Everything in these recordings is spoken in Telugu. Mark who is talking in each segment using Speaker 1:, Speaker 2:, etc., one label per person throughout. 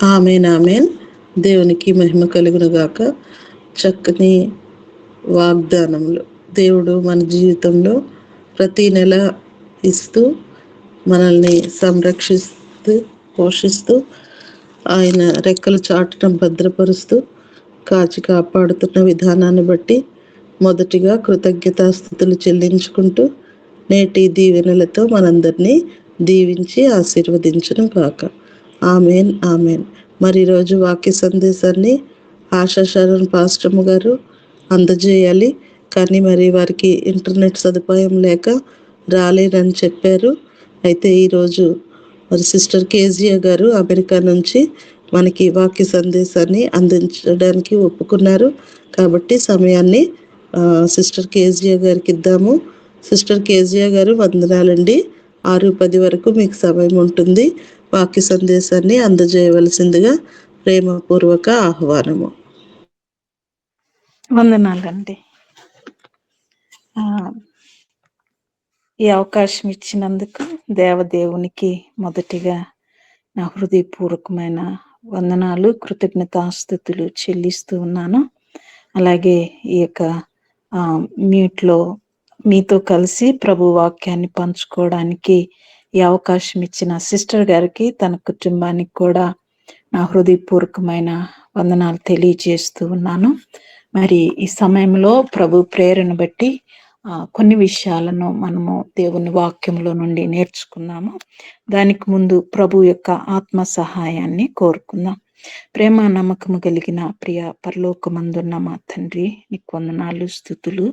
Speaker 1: Amen amen. దేవునికి మహిమ కలుగును గాక. చక్కని వాగ్దానములు దేవుడు మన జీవితంలో ప్రతి నెల ఇస్తూ మనల్ని సంరక్షిస్తూ పోషిస్తూ ఆయన రెక్కల చాటున భద్రపరుస్తూ కాచి కాపాడుతున్న విధానాన్ని బట్టి మొదటిగా కృతజ్ఞతాస్తుతులు చెల్లించుకుంటూ నేటి దీవెనలతో మనందరినీ దీవించి ఆశీర్వదించును గాక. Amen amen. మరి ఈరోజు వాక్య సందేశాన్ని ఆశా శరణ్ పాస్టమ్ గారు అందజేయాలి, కానీ మరి వారికి ఇంటర్నెట్ సదుపాయం లేక రాలేరని చెప్పారు. అయితే ఈరోజు మరి సిస్టర్ కేజియా గారు అమెరికా నుంచి మనకి వాక్య సందేశాన్ని అందించడానికి ఒప్పుకున్నారు. కాబట్టి సమయాన్ని సిస్టర్ కేజియా గారికి ఇద్దాము. సిస్టర్ కేజియా గారు వందనాలండి. 6:10 వరకు మీకు సమయం ఉంటుంది. వాక్య సందేశాన్ని అందజేయవలసిందిగా ప్రేమపూర్వక ఆహ్వానము.
Speaker 2: వందనాలండి. ఈ అవకాశం ఇచ్చినందుకు దేవదేవునికి మొదటిగా నా హృదయపూర్వకమైన వందనాలు, కృతజ్ఞతాస్తుతులు చెల్లిస్తూ ఉన్నాను. అలాగే ఈ యొక్క మ్యూట్లో మీతో కలిసి ప్రభు వాక్యాన్ని పంచుకోవడానికి ఈ అవకాశం ఇచ్చిన సిస్టర్ గారికి, తన కుటుంబానికి కూడా నా హృదయపూర్వకమైన వందనాలు తెలియజేస్తూ ఉన్నాను. మరి ఈ సమయంలో ప్రభు ప్రేరణ బట్టి కొన్ని విషయాలను మనము దేవుని వాక్యంలో నుండి నేర్చుకున్నాము. దానికి ముందు ప్రభు యొక్క ఆత్మ సహాయాన్ని కోరుకుందాం. ప్రేమ నమ్మకము కలిగిన ప్రియ పరలోకమందున్న మా తండ్రి, నీకు వందనాలు, స్తుతులు,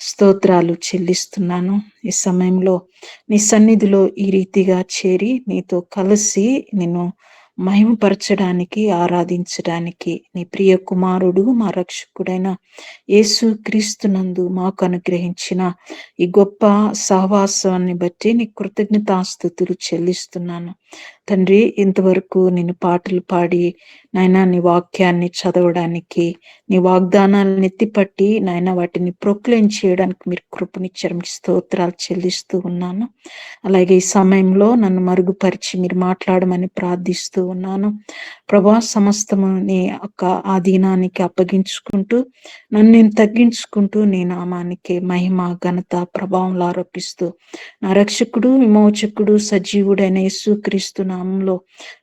Speaker 2: స్తోత్రాలు చెల్లిస్తున్నాను. ఈ సమయంలో నీ సన్నిధిలో ఈ రీతిగా చేరి నీతో కలిసి నిన్ను మహిమపరచడానికి, ఆరాధించడానికి నీ ప్రియ కుమారుడు, మా రక్షకుడైన యేసు క్రీస్తునందు మాకు అనుగ్రహించిన ఈ గొప్ప సహవాసాన్ని బట్టి నీ కృతజ్ఞతాస్తుతులు చెల్లిస్తున్నాను తండ్రి. ఇంతవరకు నేను పాటలు పాడి నాయన నీ వాక్యాన్ని చదవడానికి, నీ వాగ్దానాలను ఎత్తిపట్టి నాయన వాటిని ప్రొక్లెయిమ్ చేయడానికి మీరు కృపనిచ్చారు. మీకు స్తోత్రాలు చెల్లిస్తూ ఉన్నాను. అలాగే ఈ సమయంలో నన్ను మరుగుపరిచి మీరు మాట్లాడమని ప్రార్థిస్తూ ఉన్నాను ప్రభా. సమస్తము నీ యొక్క ఆధీనానికి అప్పగించుకుంటూ నన్ను నేను తగ్గించుకుంటూ నీ నామానికి మహిమ, ఘనత, ప్రభావంలో ఆరోపిస్తూ నా రక్షకుడు, విమోచకుడు, సజీవుడైన యేసుక్రీస్తు నామంలో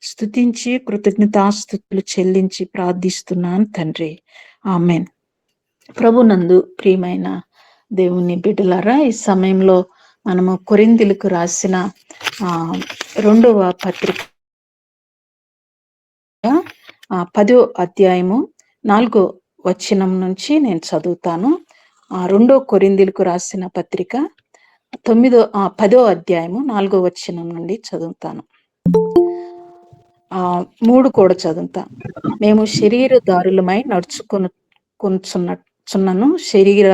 Speaker 2: స్తుతించి కృతజ్ఞతాస్తుతులు చెల్లించి ప్రార్థిస్తున్నాను తండ్రి. ఆమెన్. ప్రభునందు ప్రియమైన దేవుని బిడ్డలారా, ఈ సమయంలో మనము కొరింథీయులకు రాసిన 2వ పత్రిక 10వ అధ్యాయము 4వ వచనం నుంచి నేను చదువుతాను. 2 కొరింథీయులకు రాసిన పత్రిక 10వ అధ్యాయము 4వ వచనం నుండి చదువుతాను. 3 కూడా చదువుతా. మేము శరీరదారులమై నడుచుకొనుచున్నను, శరీర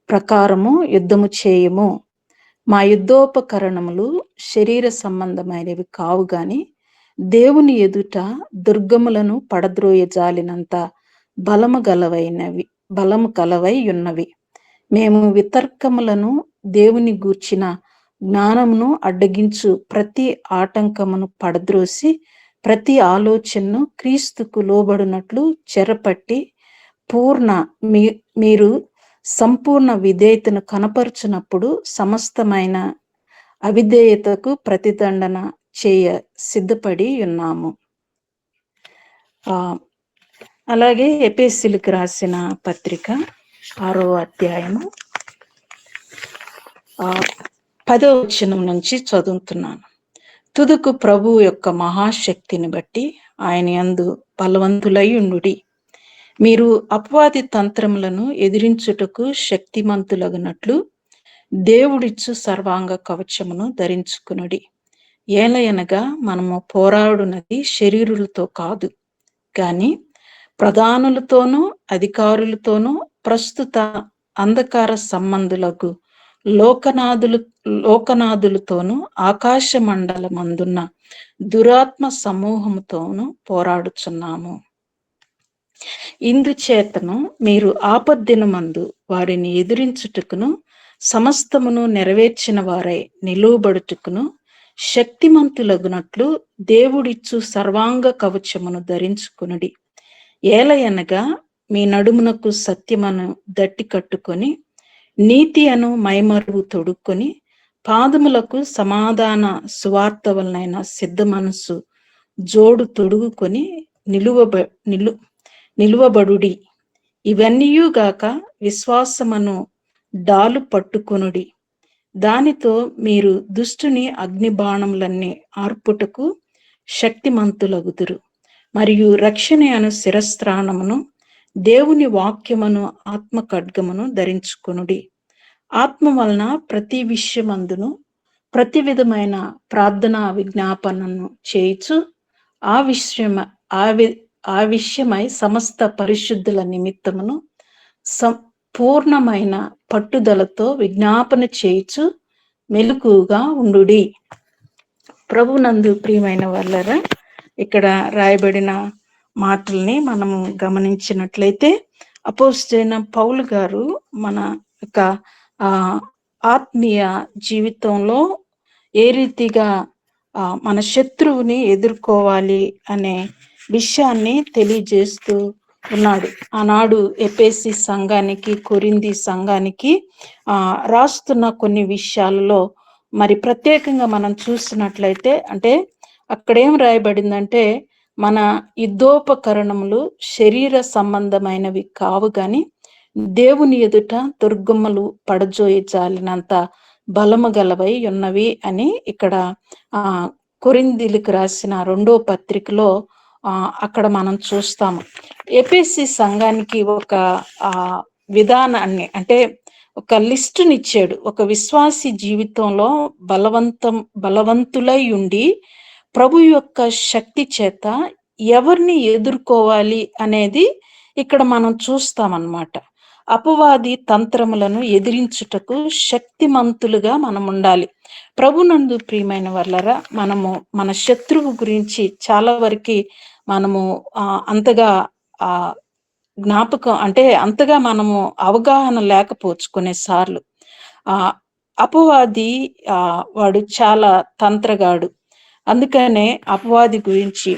Speaker 2: ప్రకారము యుద్ధము చేయము. మా యుద్ధోపకరణములు శరీర సంబంధమైనవి కావు గాని దేవుని ఎదుట దుర్గములను పడద్రోయజాలినంత బలము గలవై ఉన్నవి. మేము వితర్కములను, దేవుని గూర్చిన జ్ఞానమును అడ్డగించు ప్రతి ఆటంకమును పడద్రోసి ప్రతి ఆలోచనను క్రీస్తుకు లోబడినట్లు చెరపట్టి మీరు సంపూర్ణ విధేయతను కనపరుచున్నప్పుడు సమస్తమైన అవిధేయతకు ప్రతిదండన చేయ సిద్ధపడి ఉన్నాము. అలాగే ఎఫెసీయులకు రాసిన పత్రిక 6వ అధ్యాయము 10వ వచనం నుంచి చదువుతున్నాను. తుదకు ప్రభు యొక్క మహాశక్తిని బట్టి ఆయన యందు బలవంతులై ఉండుడి. మీరు అపవాది తంత్రములను ఎదిరించుటకు శక్తిమంతులగునట్లు దేవుడిచ్చు సర్వాంగ కవచమును ధరించుకునుడి. ఏలయనగా మనము పోరాడునది శరీరులతో కాదు, కానీ ప్రధానులతోనూ అధికారులతోనూ ప్రస్తుత అంధకార సంబంధులకు లోకనాథులతోనూ ఆకాశ మండలమందున్న దురాత్మ సమూహముతోనూ పోరాడుచున్నాము. ఇందుచేతను మీరు ఆపద్దినమందు వారిని ఎదిరించుటకును సమస్తమును నెరవేర్చిన వారై నిలువబడుటకును శక్తిమంతులగునట్లు దేవుడిచ్చు సర్వాంగ కవచమును ధరించుకొనుడి. ఏలయనగా మీ నడుమునకు సత్యమును దట్టి కట్టుకొని, నీతి అను మైమరువు తొడుక్కొని, పాదములకు సమాధాన సువార్త వలనైన సిద్ధ మనస్సు జోడు తొడుగుకొని నిలువబడుడి. ఇవన్నీయుగాక విశ్వాసమును డాలు పట్టుకొనుడి. దానితో మీరు దుష్టుని అగ్నిబాణములన్నీ ఆర్పుటకు శక్తిమంతులగుదురు. మరియు రక్షణ అను శిరస్త్రాణమును, దేవుని వాక్యమును, ఆత్మ ఖడ్గమును ధరించుకొనుడి. ఆత్మ వలన ప్రతి విషయమందును ప్రతి విధమైన ప్రార్థనా విజ్ఞాపనను చేయుచు ఆ విషయమై సమస్త పరిశుద్ధుల నిమిత్తమును సంపూర్ణమైన పట్టుదలతో విజ్ఞాపన చేయుచు మెలకుగా ఉండుడి. ప్రభునందు ప్రియమైన వాళ్ళరా, ఇక్కడ రాయబడిన మాటల్ని మనము గమనించినట్లయితే అపోస్తలుడైన పౌలు గారు మన యొక్క ఆత్మీయ జీవితంలో ఏ రీతిగా మన శత్రువుని ఎదుర్కోవాలి అనే విషయాన్ని తెలియజేస్తూ ఉన్నాడు. ఆనాడు ఎఫెసీ సంఘానికి, కొరింథీ సంఘానికి రాస్తున్న కొన్ని విషయాలలో మరి ప్రత్యేకంగా మనం చూసినట్లయితే, అంటే అక్కడేం రాయబడిందంటే, మన యుద్ధోపకరణములు శరీర సంబంధమైనవి కావు గాని దేవుని ఎదుట దుర్గమ్మలు పడజోయి జాలినంత బలము గలవై ఉన్నవి అని ఇక్కడ కొరింథీలకు రాసిన 2వ పత్రికలో అక్కడ మనం చూస్తాము. ఎఫెసీ సంఘానికి ఒక విధానాన్ని, అంటే ఒక లిస్టునిచ్చాడు. ఒక విశ్వాసి జీవితంలో బలవంతులై ఉండి ప్రభు యొక్క శక్తి చేత ఎవరిని ఎదుర్కోవాలి అనేది ఇక్కడ మనం చూస్తామన్నమాట. అపవాది తంత్రములను ఎదిరించుటకు శక్తిమంతులుగా మనం ఉండాలి. ప్రభునందు ప్రియమైన వాళ్ళరా, మనము మన శత్రువు గురించి చాలా వరకు మనము అంతగా జ్ఞాపకం, అంటే అంతగా మనము అవగాహన లేకపోవచ్చు కొన్నిసార్లు. అపవాది వాడు చాలా తంత్రగాడు. అందుకనే అపవాది గురించి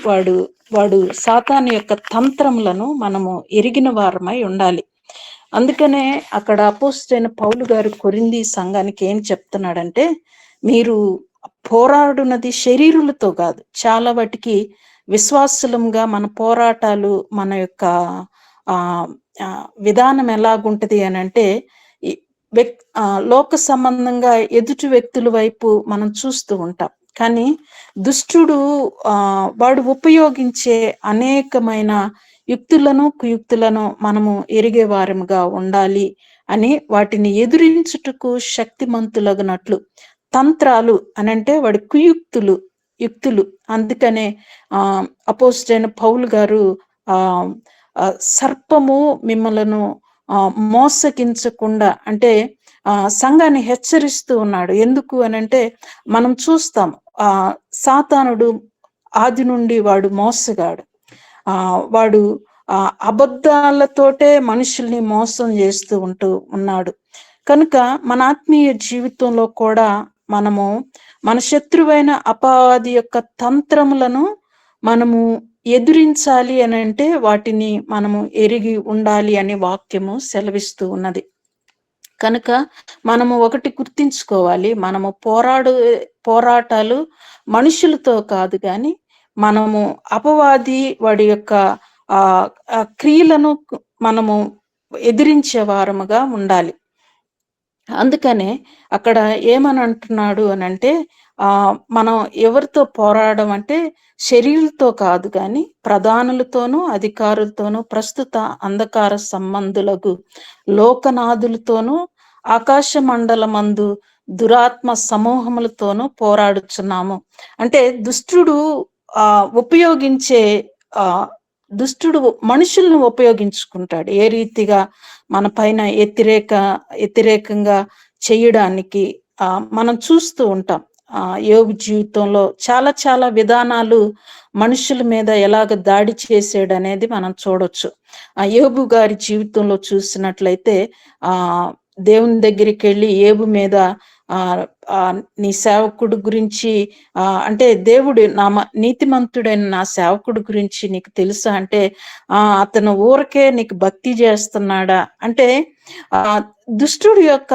Speaker 2: వాడు సాతాను యొక్క తంత్రములను మనము ఎరిగిన వారమై ఉండాలి. అందుకనే అక్కడ అపోస్తలుడైన పౌలు గారు కొరింథీ సంఘానికి ఏం చెప్తున్నాడంటే, మీరు పోరాడునది శరీరులతో కాదు. చాలా వాటికి విశ్వాసులంగా మన పోరాటాలు, మన యొక్క విధానం ఎలాగుంటది అని అంటే, లోక సంబంధంగా ఎదుటి వ్యక్తుల వైపు మనం చూస్తూ ఉంటాం. కానీ దుష్టుడు వాడు ఉపయోగించే అనేకమైన యుక్తులను, కుయుక్తులను మనము ఎరిగే వారముగా ఉండాలి అని, వాటిని ఎదురించుటకు శక్తిమంతులగునట్లు. తంత్రాలు అనంటే వాడి యుక్తులు. అందుకనే అపోస్తలుడైన పౌలు గారు సర్పము మిమ్మలను మోసగించకుండా, అంటే సంఘాన్ని హెచ్చరిస్తూ ఉన్నాడు. ఎందుకు అనంటే, మనం చూస్తాం సాతానుడు ఆది నుండి వాడు మోసగాడు. వాడు అబద్ధాలతోటే మనుషుల్ని మోసం చేస్తూ ఉన్నాడు. కనుక మన ఆత్మీయ జీవితంలో కూడా మనము మన శత్రువైన అపవాది యొక్క తంత్రములను మనము ఎదురించాలి అని అంటే వాటిని మనము ఎరిగి ఉండాలి అని వాక్యము సెలవిస్తూ ఉన్నది. కనుక మనము ఒకటి గుర్తించుకోవాలి, మనము పోరాటాలు మనుషులతో కాదు కానీ మనము అపవాది వాడి యొక్క క్రియలను మనము ఎదిరించే వారముగా ఉండాలి. అందుకనే అక్కడ ఏమని అంటున్నాడు అని అంటే, మనం ఎవరితో పోరాడడం అంటే శరీరులతో కాదు కానీ ప్రధానులతోనూ అధికారులతోనూ ప్రస్తుత అంధకార సంబంధులకు లోకనాథులతోనూ ఆకాశ మండలమందు దురాత్మ సమూహములతోనూ పోరాడుచున్నాము. అంటే దుష్టుడు మనుషులను ఉపయోగించుకుంటాడు. ఏ రీతిగా మన పైన వ్యతిరేకంగా చేయడానికి మనం చూస్తూ ఉంటాం. యోబు జీవితంలో చాలా చాలా విధానాలు మనుషుల మీద ఎలాగ దాడి చేసాడు అనేది మనం చూడొచ్చు. యోబు గారి జీవితంలో చూసినట్లయితే దేవుని దగ్గరికి వెళ్ళి యోబు మీద నీ సేవకుడు గురించి అంటే దేవుడు నీతిమంతుడైన నా సేవకుడు గురించి నీకు తెలుసా అంటే అతను ఊరకే నీకు భక్తి చేస్తున్నాడా అంటే దుష్టుడి యొక్క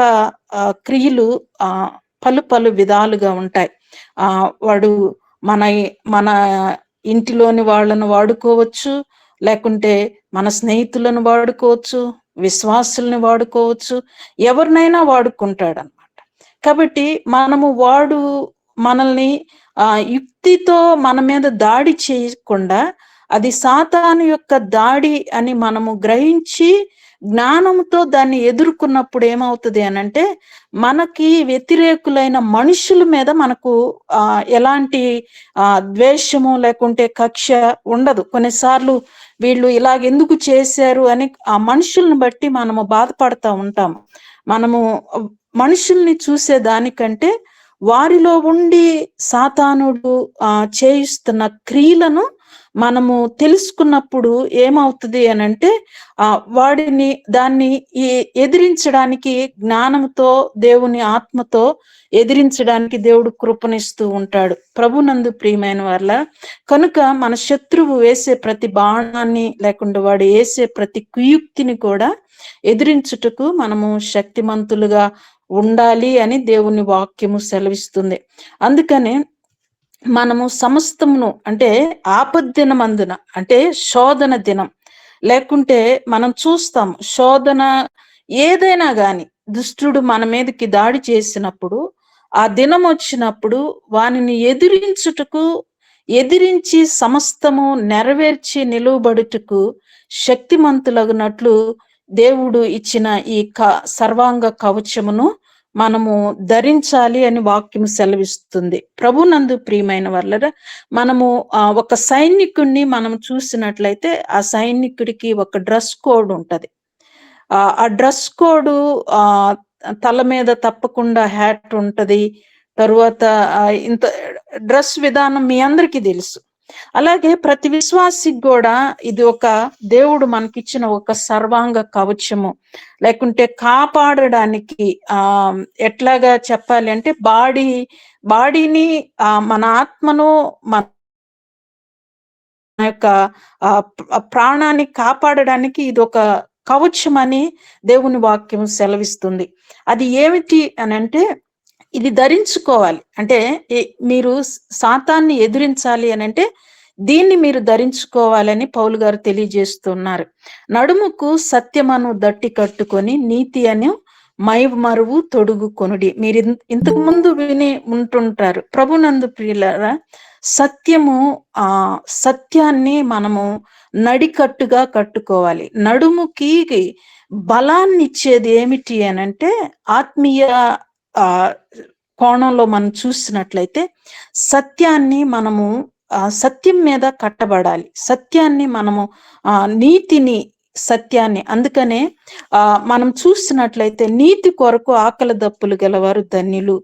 Speaker 2: క్రియలు పలు పలు విధాలుగా ఉంటాయి. వాడు మన మన ఇంటిలోని వాళ్ళను వాడుకోవచ్చు, లేకుంటే మన స్నేహితులను వాడుకోవచ్చు, విశ్వాసుల్ని వాడుకోవచ్చు, ఎవరినైనా వాడుకుంటాడు అనమాట. కాబట్టి వాడు మనల్ని యుక్తితో మన మీద దాడి చేయకుండా అది సాతాను యొక్క దాడి అని మనము గ్రహించి జ్ఞానంతో దాన్ని ఎదుర్కొన్నప్పుడు ఏమవుతుంది అనంటే మనకి వ్యతిరేకులైన మనుషుల మీద మనకు ఎలాంటి ద్వేషము లేకుంటే కక్ష ఉండదు. కొన్నిసార్లు వీళ్ళు ఇలాగెందుకు చేశారు అని ఆ మనుషుల్ని బట్టి మనము బాధపడతా ఉంటాము. మనము మనుషుల్ని చూసే దానికంటే వారిలో ఉండి సాతానుడు చేయిస్తున్న క్రియలను మనము తెలుసుకున్నప్పుడు ఏమవుతుంది అనంటే దాన్ని ఎదిరించడానికి జ్ఞానంతో దేవుని ఆత్మతో ఎదిరించడానికి దేవుడు కృపనిస్తూ ఉంటాడు. ప్రభునందు ప్రియమైన వాళ్ళ కనుక మన శత్రువు వేసే ప్రతి బాణాన్ని లేకుండా వాడు వేసే ప్రతి కుయుక్తిని కూడా ఎదిరించుటకు మనము శక్తిమంతులుగా ఉండాలి అని దేవుని వాక్యము సెలవిస్తుంది. అందుకనే మనము సమస్తమును అంటే ఆపద్దినమందున అంటే శోధన దినం లేకుంటే మనం చూస్తాం శోధన ఏదైనా గాని దుష్టుడు మన మీదకి దాడి చేసినప్పుడు ఆ దినం వచ్చినప్పుడు వానిని ఎదిరించి సమస్తము నెరవేర్చి నిలువబడుటకు శక్తిమంతులగునట్లు దేవుడు ఇచ్చిన ఈ సర్వాంగ కవచమును మనము ధరించాలి అని వాక్యం సెలవిస్తుంది. ప్రభునందు ప్రియమైన వాళ్ళరా మనము ఒక సైనికుడిని మనం చూసినట్లయితే ఆ సైనికుడికి ఒక డ్రెస్ కోడ్ ఉంటది. ఆ డ్రెస్ కోడ్ తల మీద తప్పకుండా హ్యాట్ ఉంటది. తరువాత ఇంత డ్రెస్ విధానం మీ అందరికీ తెలుసు. అలాగే ప్రతి విశ్వాసికి కూడా ఇది ఒక దేవుడు మనకిచ్చిన ఒక సర్వాంగ కవచము లేకుంటే కాపాడడానికి ఎట్లాగా చెప్పాలి అంటే బాడీని మన ఆత్మను మన యొక్క ప్రాణాన్ని కాపాడడానికి ఇది ఒక కవచం అని దేవుని వాక్యం సెలవిస్తుంది. అది ఏమిటి అని అంటే ఇది ధరించుకోవాలి. అంటే మీరు సాతాన్ని ఎదిరించాలి అని అంటే దీన్ని మీరు ధరించుకోవాలని పౌలు గారు తెలియజేస్తున్నారు. నడుముకు సత్యమను దట్టి కట్టుకొని నీతి అని మైమరువు తొడుగుకొనుడి. మీరు ఇంతకు ముందు విని ఉంటుంటారు. ప్రభునందు ప్రియులారా సత్యాన్ని మనము నడికట్టుగా కట్టుకోవాలి. నడుముకి బలాన్ని ఇచ్చేది ఏమిటి అనంటే ఆత్మీయ కోణంలో మనం చూసినట్లయితే సత్యాన్ని మనము సత్యం మీద కట్టబడాలి. సత్యాన్ని మనము నీతిని సత్యాన్ని అందుకనే మనం చూసినట్లయితే నీతి కొరకు ఆకలి దప్పులు గలవారు ధన్యులు.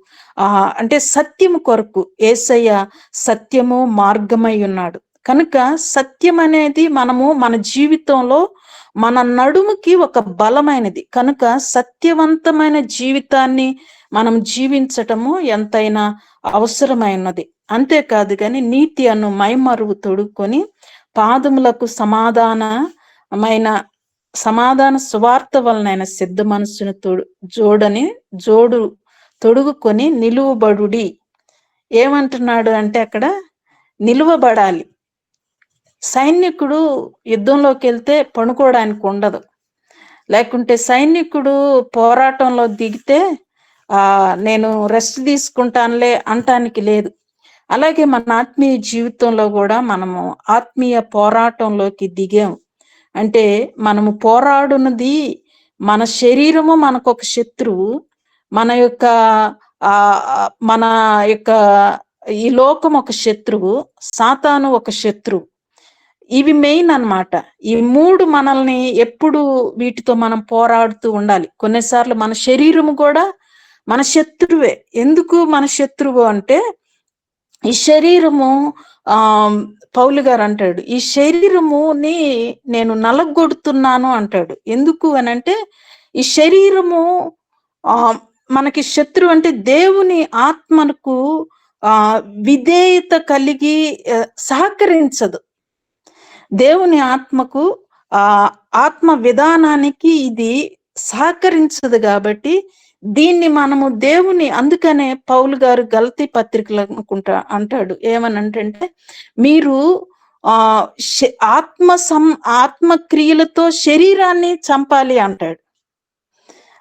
Speaker 2: అంటే సత్యము కొరకు యేసయ్య సత్యము మార్గమై ఉన్నాడు. కనుక సత్యం అనేది మనము మన జీవితంలో మన నడుముకి ఒక బలమైనది. కనుక సత్యవంతమైన జీవితాన్ని మనం జీవించటము ఎంతైనా అవసరమైనది. అంతేకాదు కానీ నీతి అను మైమరువు తొడుక్కొని పాదములకు సమాధాన సువార్త వలనైన సిద్ధ మనస్సును తొడుగుకొని నిలువబడుడి. ఏమంటున్నాడు అంటే అక్కడ నిలువబడాలి. సైనికుడు యుద్ధంలోకి వెళ్తే పనుకోవడానికి ఉండదు. లేకుంటే సైనికుడు పోరాటంలో దిగితే నేను రెస్ట్ తీసుకుంటానులే అంటానికి లేదు. అలాగే మన ఆత్మీయ జీవితంలో కూడా మనము ఆత్మీయ పోరాటంలోకి దిగాం అంటే మనము పోరాడున్నది మన శరీరము మనకొక శత్రువు, మన యొక్క ఈ లోకం ఒక శత్రువు, సాతాను ఒక శత్రువు. ఇవి మెయిన్ అన్నమాట. ఈ మూడు మనల్ని ఎప్పుడు వీటితో మనం పోరాడుతూ ఉండాలి. కొన్నిసార్లు మన శరీరము కూడా మన శత్రువే. ఎందుకు మన శత్రువు అంటే ఈ శరీరము పౌలు గారు అంటాడు ఈ శరీరముని నేను నలగొడుతున్నాను అంటాడు. ఎందుకు అనంటే ఈ శరీరము మనకి శత్రువు అంటే దేవుని ఆత్మకు విధేయత కలిగి సహకరించదు. దేవుని ఆత్మకు ఆత్మ విధానానికి ఇది సహకరించదు. కాబట్టి దీన్ని మనము అందుకనే పౌలు గారు గలతీ పత్రికలు అనుకుంటా అంటాడు, ఏమనంటే మీరు ఆత్మ క్రియలతో శరీరాన్ని చంపాలి అంటాడు.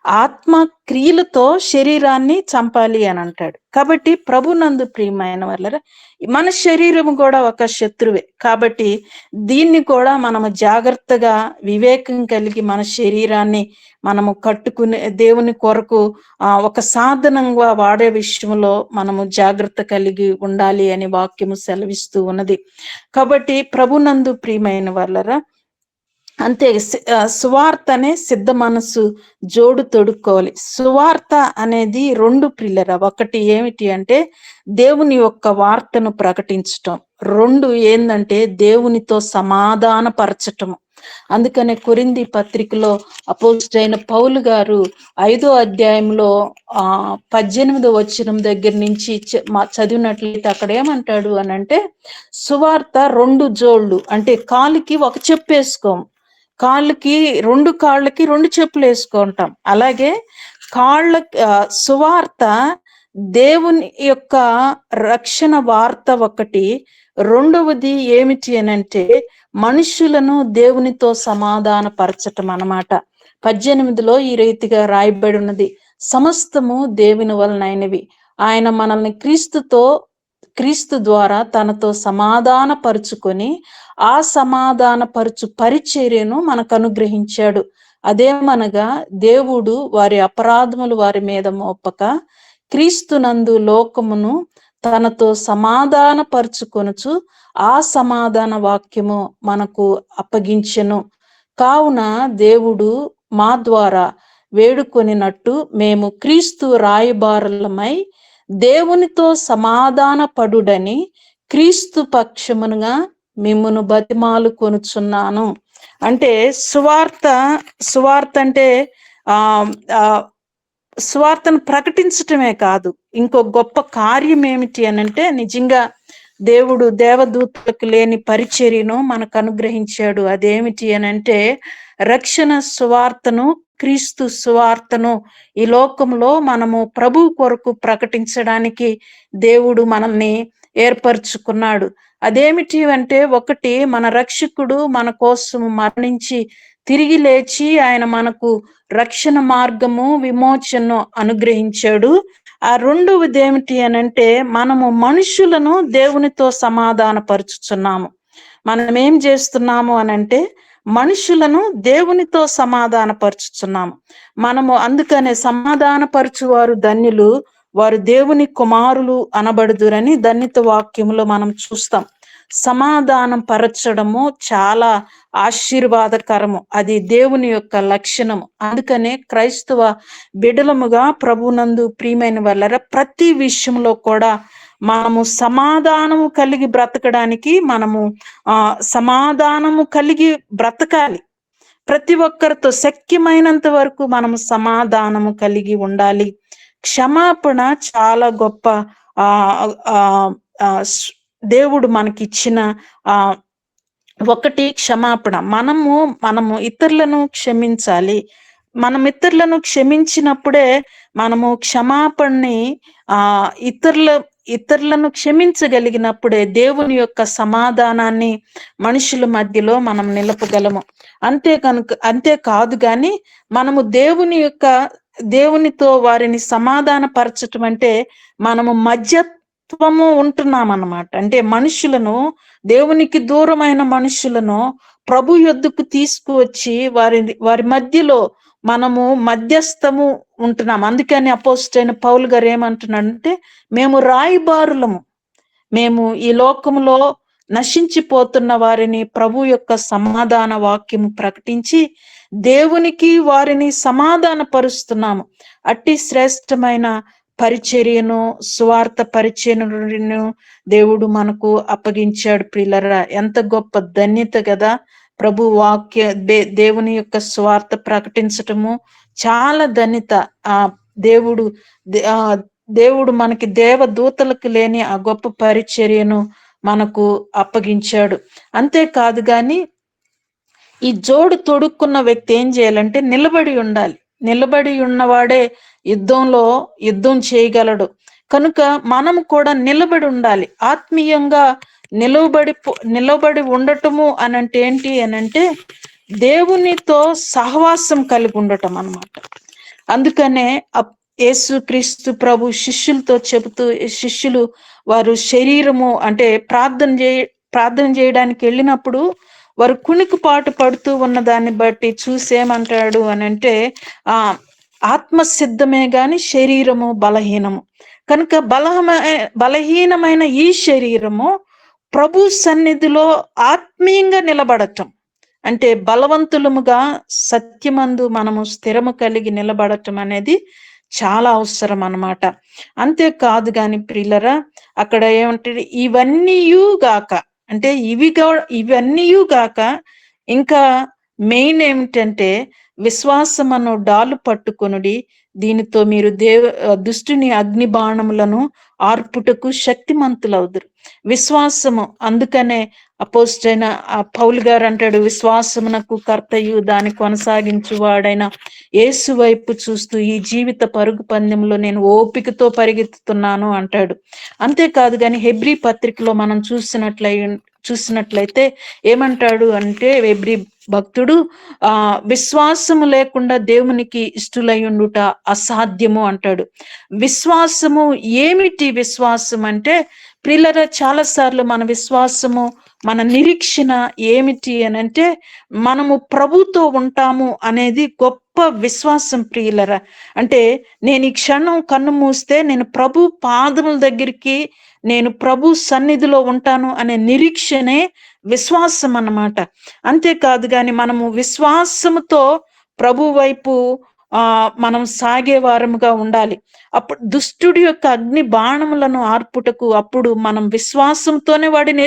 Speaker 2: ఆత్మ క్రియలతో శరీరాన్ని చంపాలి అని అంటాడు. కాబట్టి ప్రభునందు ప్రియమైన వాళ్ళ మన శరీరం కూడా ఒక శత్రువే. కాబట్టి దీన్ని కూడా మనము జాగ్రత్తగా వివేకం కలిగి మన శరీరాన్ని మనము కట్టుకునే దేవుని కొరకు ఒక సాధనంగా వాడే విషయంలో మనము జాగ్రత్త కలిగి ఉండాలి అని వాక్యము సెలవిస్తూ ఉన్నది. కాబట్టి ప్రభునందు ప్రియమైన వాళ్ళరా, అంతే సువార్త అనే సిద్ధ మనసు జోడు తొడుక్కోవాలి. సువార్త అనేది 2 పిల్లర. ఒకటి ఏమిటి అంటే దేవుని యొక్క వార్తను ప్రకటించటం, 2 ఏందంటే దేవునితో సమాధాన పరచటము. అందుకనే కొరింథీ పత్రికలో అపోస్తలుడైన పౌలు గారు 5వ అధ్యాయంలో 18వ వచనం దగ్గర నుంచి చదివినట్లయితే అక్కడ ఏమంటాడు అని అంటే, సువార్త 2 జోళ్ళు, అంటే కాలుకి ఒక చెప్పు వేసుకోము, కాళ్ళకి 2 కాళ్ళకి 2 చెప్పులు వేసుకుంటాం. అలాగే సువార్త దేవుని యొక్క రక్షణ వార్త ఒకటి. 2వది ఏమిటి అని అంటే మనుషులను దేవునితో సమాధాన పరచటం అన్నమాట. 18లో ఈ రీతిగా రాయబడి ఉన్నది, సమస్తము దేవుని వలనైనవి, ఆయన మనల్ని క్రీస్తు ద్వారా తనతో సమాధాన పరుచుకొని ఆ సమాధాన పరుచు పరిచర్యను మనకు అనుగ్రహించాడు. అదేమనగా దేవుడు వారి అపరాధములు వారి మీద మోపక క్రీస్తునందు లోకమును తనతో సమాధాన పరుచుకొనుచు ఆ సమాధాన వాక్యము మనకు అప్పగించెను. కావున దేవుడు మా ద్వారా వేడుకొనినట్టు మేము క్రీస్తు రాయబారులమై దేవునితో సమాధాన పడుడని క్రీస్తు పక్షమునుగా మిమ్మును బతిమాలు కొనుచున్నాను. అంటే సువార్త అంటే సువార్తను ప్రకటించటమే కాదు, ఇంకో గొప్ప కార్యం ఏమిటి అని అంటే నిజంగా దేవుడు దేవదూతలకు లేని పరిచర్యను మనకు అనుగ్రహించాడు. అదేమిటి అని అంటే రక్షణ సువార్తను, క్రీస్తు సువార్తను ఈ లోకంలో మనము ప్రభు కొరకు ప్రకటించడానికి దేవుడు మనల్ని ఏర్పరచుకున్నాడు. అదేమిటి అంటే ఒకటి, మన రక్షకుడు మన కోసం మరణించి తిరిగి లేచి ఆయన మనకు రక్షణ మార్గము విమోచనను అనుగ్రహించాడు. ఆ 2వది ఏమిటి అని అంటే మనము మనుషులను దేవునితో సమాధాన పరుచుచున్నాము. మనం ఏం చేస్తున్నాము అని అంటే మనుషులను దేవునితో సమాధాన పరుచుచున్నాము. మనము అందుకనే సమాధాన పరచువారు ధన్యులు, వారు దేవుని కుమారులు అనబడుదురని ధన్యత వాక్యములో మనం చూస్తాం. సమాధానం పరచడము చాలా ఆశీర్వాదకరము, అది దేవుని యొక్క లక్షణము. అందుకనే క్రైస్తవ బిడలముగా ప్రభునందు ప్రియమైన వాళ్ళ ప్రతి విషయంలో కూడా మనము సమాధానము కలిగి బ్రతకడానికి మనము సమాధానము కలిగి బ్రతకాలి. ప్రతి ఒక్కరితో శక్యమైనంత వరకు మనము సమాధానము కలిగి ఉండాలి. క్షమాపణ చాలా గొప్ప దేవుడు మనకిచ్చిన ఒకటి క్షమాపణ. మనము ఇతరులను క్షమించాలి. మనం ఇతరులను క్షమించినప్పుడే మనము క్షమాపణని ఇతరులను క్షమించగలిగినప్పుడే దేవుని యొక్క సమాధానాన్ని మనుషుల మధ్యలో మనం నిలపగలము. అంతేకాదు కానీ మనము దేవునితో వారిని సమాధాన పరచటం అంటే మనము మధ్యత్వము ఉంటున్నామన్నమాట. అంటే మనుషులను, దేవునికి దూరమైన మనుషులను ప్రభు యొద్దకు తీసుకువచ్చి వారి మధ్యలో మనము మధ్యస్థము ఉంటున్నాం. అందుకని అపోస్తలుడైన పౌలు గారు ఏమంటున్నాడంటే మేము రాయబారులము, మేము ఈ లోకములో నశించిపోతున్న వారిని ప్రభు యొక్క సమాధాన వాక్యము ప్రకటించి దేవునికి వారిని సమాధాన పరుస్తున్నాము. అట్టి శ్రేష్టమైన పరిచర్యను, సువార్త పరిచర్యను దేవుడు మనకు అప్పగించాడు. ప్రియులరా, ఎంత గొప్ప ధన్యత కదా! ప్రభు దేవుని యొక్క సువార్త ప్రకటించటము చాలా ధన్యత. దేవుడు ఆ దేవుడు మనకి దేవదూతలకు లేని ఆ గొప్ప పరిచర్యను మనకు అప్పగించాడు. అంతేకాదు గాని ఈ జోడు తొడుక్కున్న వ్యక్తి ఏం చేయాలంటే నిలబడి ఉండాలి. నిలబడి ఉన్నవాడే యుద్ధం చేయగలడు. కనుక మనం కూడా నిలబడి ఉండాలి. ఆత్మీయంగా నిలబడి ఉండటము అనంటే ఏంటి అనంటే దేవునితో సహవాసం కలిగి ఉండటం అన్నమాట. అందుకనే యేసుక్రీస్తు ప్రభు శిష్యులతో చెబుతూ, శిష్యులు వారు శరీరము అంటే ప్రార్థన చేయడానికి వెళ్ళినప్పుడు వారు కునికిపాటు పడుతూ ఉన్న దాన్ని బట్టి చూసేమంటాడు అని అంటే ఆత్మసిద్ధమే గాని శరీరము బలహీనము. కనుక బలహీనమైన ఈ శరీరము ప్రభు సన్నిధిలో ఆత్మీయంగా నిలబడటం అంటే బలవంతులముగా సత్యమందు మనము స్థిరము కలిగి నిలబడటం అనేది చాలా అవసరం అన్నమాట. అంతేకాదు గాని ప్రియులరా, అక్కడ ఏమంటే ఇవన్నీయుగాక అంటే ఇవన్నీయుగాక ఇంకా మెయిన్ ఏమిటంటే విశ్వాసమను డాలు పట్టుకొనుడి, దీనితో మీరు దుష్టుని అగ్ని బాణములను ఆర్పుటకు శక్తిమంతులవుదురు. విశ్వాసము, అందుకనే అపోస్తలైన పౌలు గారు అంటాడు, విశ్వాసమునకు కర్తయు దాన్ని కొనసాగించువాడైన యేసు వైపు చూస్తూ ఈ జీవిత పరుగు పందెంలో నేను ఓపికతో పరిగెత్తుతున్నాను అంటాడు. అంతేకాదు కానీ హెబ్రీ పత్రికలో మనం చూసినట్లయితే ఏమంటాడు అంటే హెబ్రీ భక్తుడు విశ్వాసము లేకుండా దేవునికి ఇష్టలై ఉండుట అసాధ్యము అంటాడు. విశ్వాసము ఏమిటి? విశ్వాసం అంటే ప్రియులరా, చాలా సార్లు మన విశ్వాసము, మన నిరీక్షణ ఏమిటి అని అంటే మనము ప్రభుతో ఉంటాము అనేది గొప్ప విశ్వాసం ప్రియులరా. అంటే నేను ఈ క్షణం కన్ను మూస్తే నేను ప్రభు పాదముల దగ్గరికి, నేను ప్రభు సన్నిధిలో ఉంటాను అనే నిరీక్షణే విశ్వాసం అన్నమాట. అంతేకాదు గాని మనము విశ్వాసముతో ప్రభు వైపు మనం సాగే వారముగా ఉండాలి. అప్పుడు దుష్టుడి యొక్క అగ్ని బాణములను ఆర్పుటకు అప్పుడు మనం విశ్వాసంతోనే వాడిని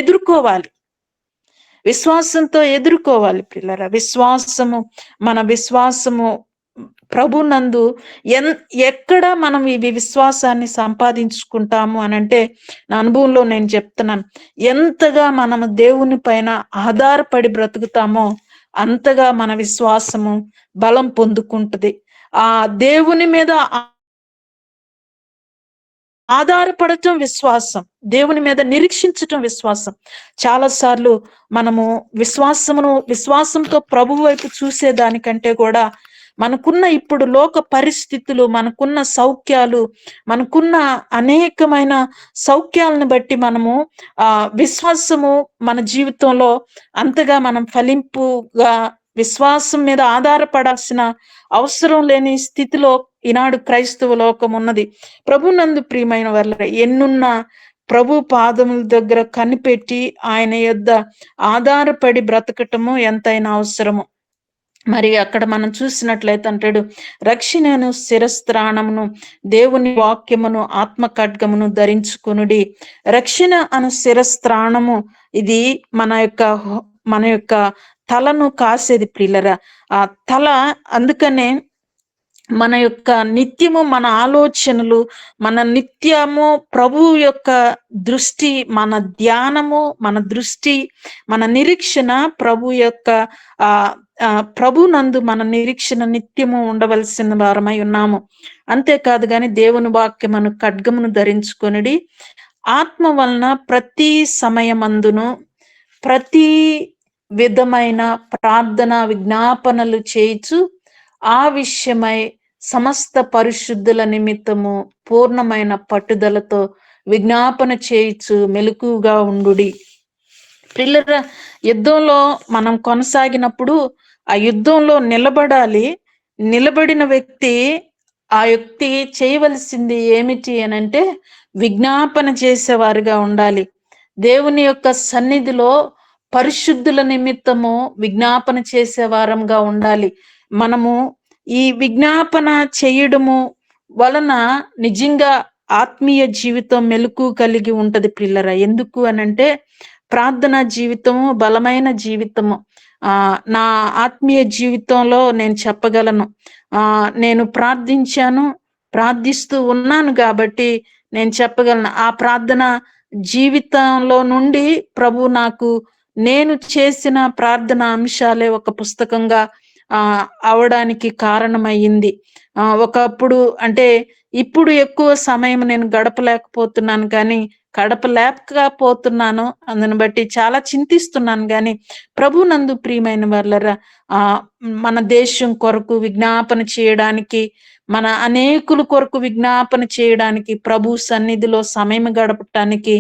Speaker 2: విశ్వాసంతో ఎదుర్కోవాలి పిల్లరా. మన విశ్వాసము ప్రభునందు ఎక్కడ మనం ఈ విశ్వాసాన్ని సంపాదించుకుంటాము అనంటే, నా అనుభవంలో నేను చెప్తున్నాను, ఎంతగా మనము దేవుని పైన ఆధారపడి బ్రతుకుతామో అంతగా మన విశ్వాసము బలం పొందుకుంటుంది. ఆ దేవుని మీద ఆధారపడటం విశ్వాసం, దేవుని మీద నిరీక్షించటం విశ్వాసం. చాలా సార్లు మనము విశ్వాసంతో ప్రభు వైపు చూసేదానికంటే కూడా మనకున్న ఇప్పుడు లోక పరిస్థితులు, మనకున్న సౌఖ్యాలు, మనకున్న అనేకమైన సౌఖ్యాలను బట్టి మనము విశ్వాసము మన జీవితంలో అంతగా మనం ఫలింపుగా విశ్వాసం మీద ఆధారపడాల్సిన అవసరం లేని స్థితిలో ఈనాడు క్రైస్తవ లోకం ఉన్నది. ప్రభునందు ప్రియమైన వాళ్ళ ఎన్నున్న ప్రభు పాదముల దగ్గర కనిపెట్టి ఆయన యొద్ద ఆధారపడి బ్రతకటము ఎంతైనా అవసరము. మరి అక్కడ మనం చూసినట్లయితే అంటాడు, రక్షణను శిరస్త్రాణమును దేవుని వాక్యమును ఆత్మ ఖడ్గమును ధరించుకునుడి. రక్షణ అను శిరస్త్రాణము ఇది మన యొక్క తలను కాసేది ప్రియులరా. ఆ తల, అందుకనే మన యొక్క నిత్యము మన ఆలోచనలు, మన నిత్యము ప్రభువు యొక్క దృష్టి, మన ధ్యానము, మన దృష్టి, మన నిరీక్షణ ప్రభు యొక్క ప్రభునందు మన నిరీక్షణ నిత్యము ఉండవలసిన వారమై ఉన్నాము. అంతేకాదు గాని దేవుని వాక్యమును ఖడ్గమును ధరించుకొనిడి, ఆత్మ వలన ప్రతి సమయమందును ప్రతి విధమైన ప్రార్థన విజ్ఞాపనలు చేయించు ఆ విషయమై సమస్త పరిశుద్ధుల నిమిత్తము పూర్ణమైన పట్టుదలతో విజ్ఞాపన చేయించు మెలకుగా ఉండుడి. పిల్లల యుద్ధంలో మనం కొనసాగినప్పుడు ఆ యుద్ధంలో నిలబడాలి. నిలబడిన వ్యక్తి చేయవలసింది ఏమిటి అనంటే విజ్ఞాపన చేసేవారుగా ఉండాలి. దేవుని యొక్క సన్నిధిలో పరిశుద్ధుల నిమిత్తము విజ్ఞాపన చేసే వారంగా ఉండాలి. మనము ఈ విజ్ఞాపన చేయడము వలన నిజంగా ఆత్మీయ జీవితం మెలకు కలిగి ఉంటది పిల్లరా. ఎందుకు అనంటే ప్రార్థనా జీవితము బలమైన జీవితము. నా ఆత్మీయ జీవితంలో నేను చెప్పగలను, నేను ప్రార్థించాను, ప్రార్థిస్తూ ఉన్నాను కాబట్టి నేను చెప్పగలను. ఆ ప్రార్థన జీవితంలో నుండి ప్రభు నాకు నేను చేసిన ప్రార్థన అంశాలే ఒక పుస్తకంగా అవడానికి కారణమయ్యింది. ఒకప్పుడు అంటే ఇప్పుడు ఎక్కువ సమయం నేను గడపలేకపోతున్నాను కానీ గడపలేకపోతున్నాను. అందుని బట్టి చాలా చింతిస్తున్నాను గాని ప్రభునందు ప్రియమైన వాళ్ళరా, మన దేశం కొరకు విజ్ఞాపన చేయడానికి, మన అనేకుల కొరకు విజ్ఞాపన చేయడానికి, ప్రభు సన్నిధిలో సమయం గడపటానికి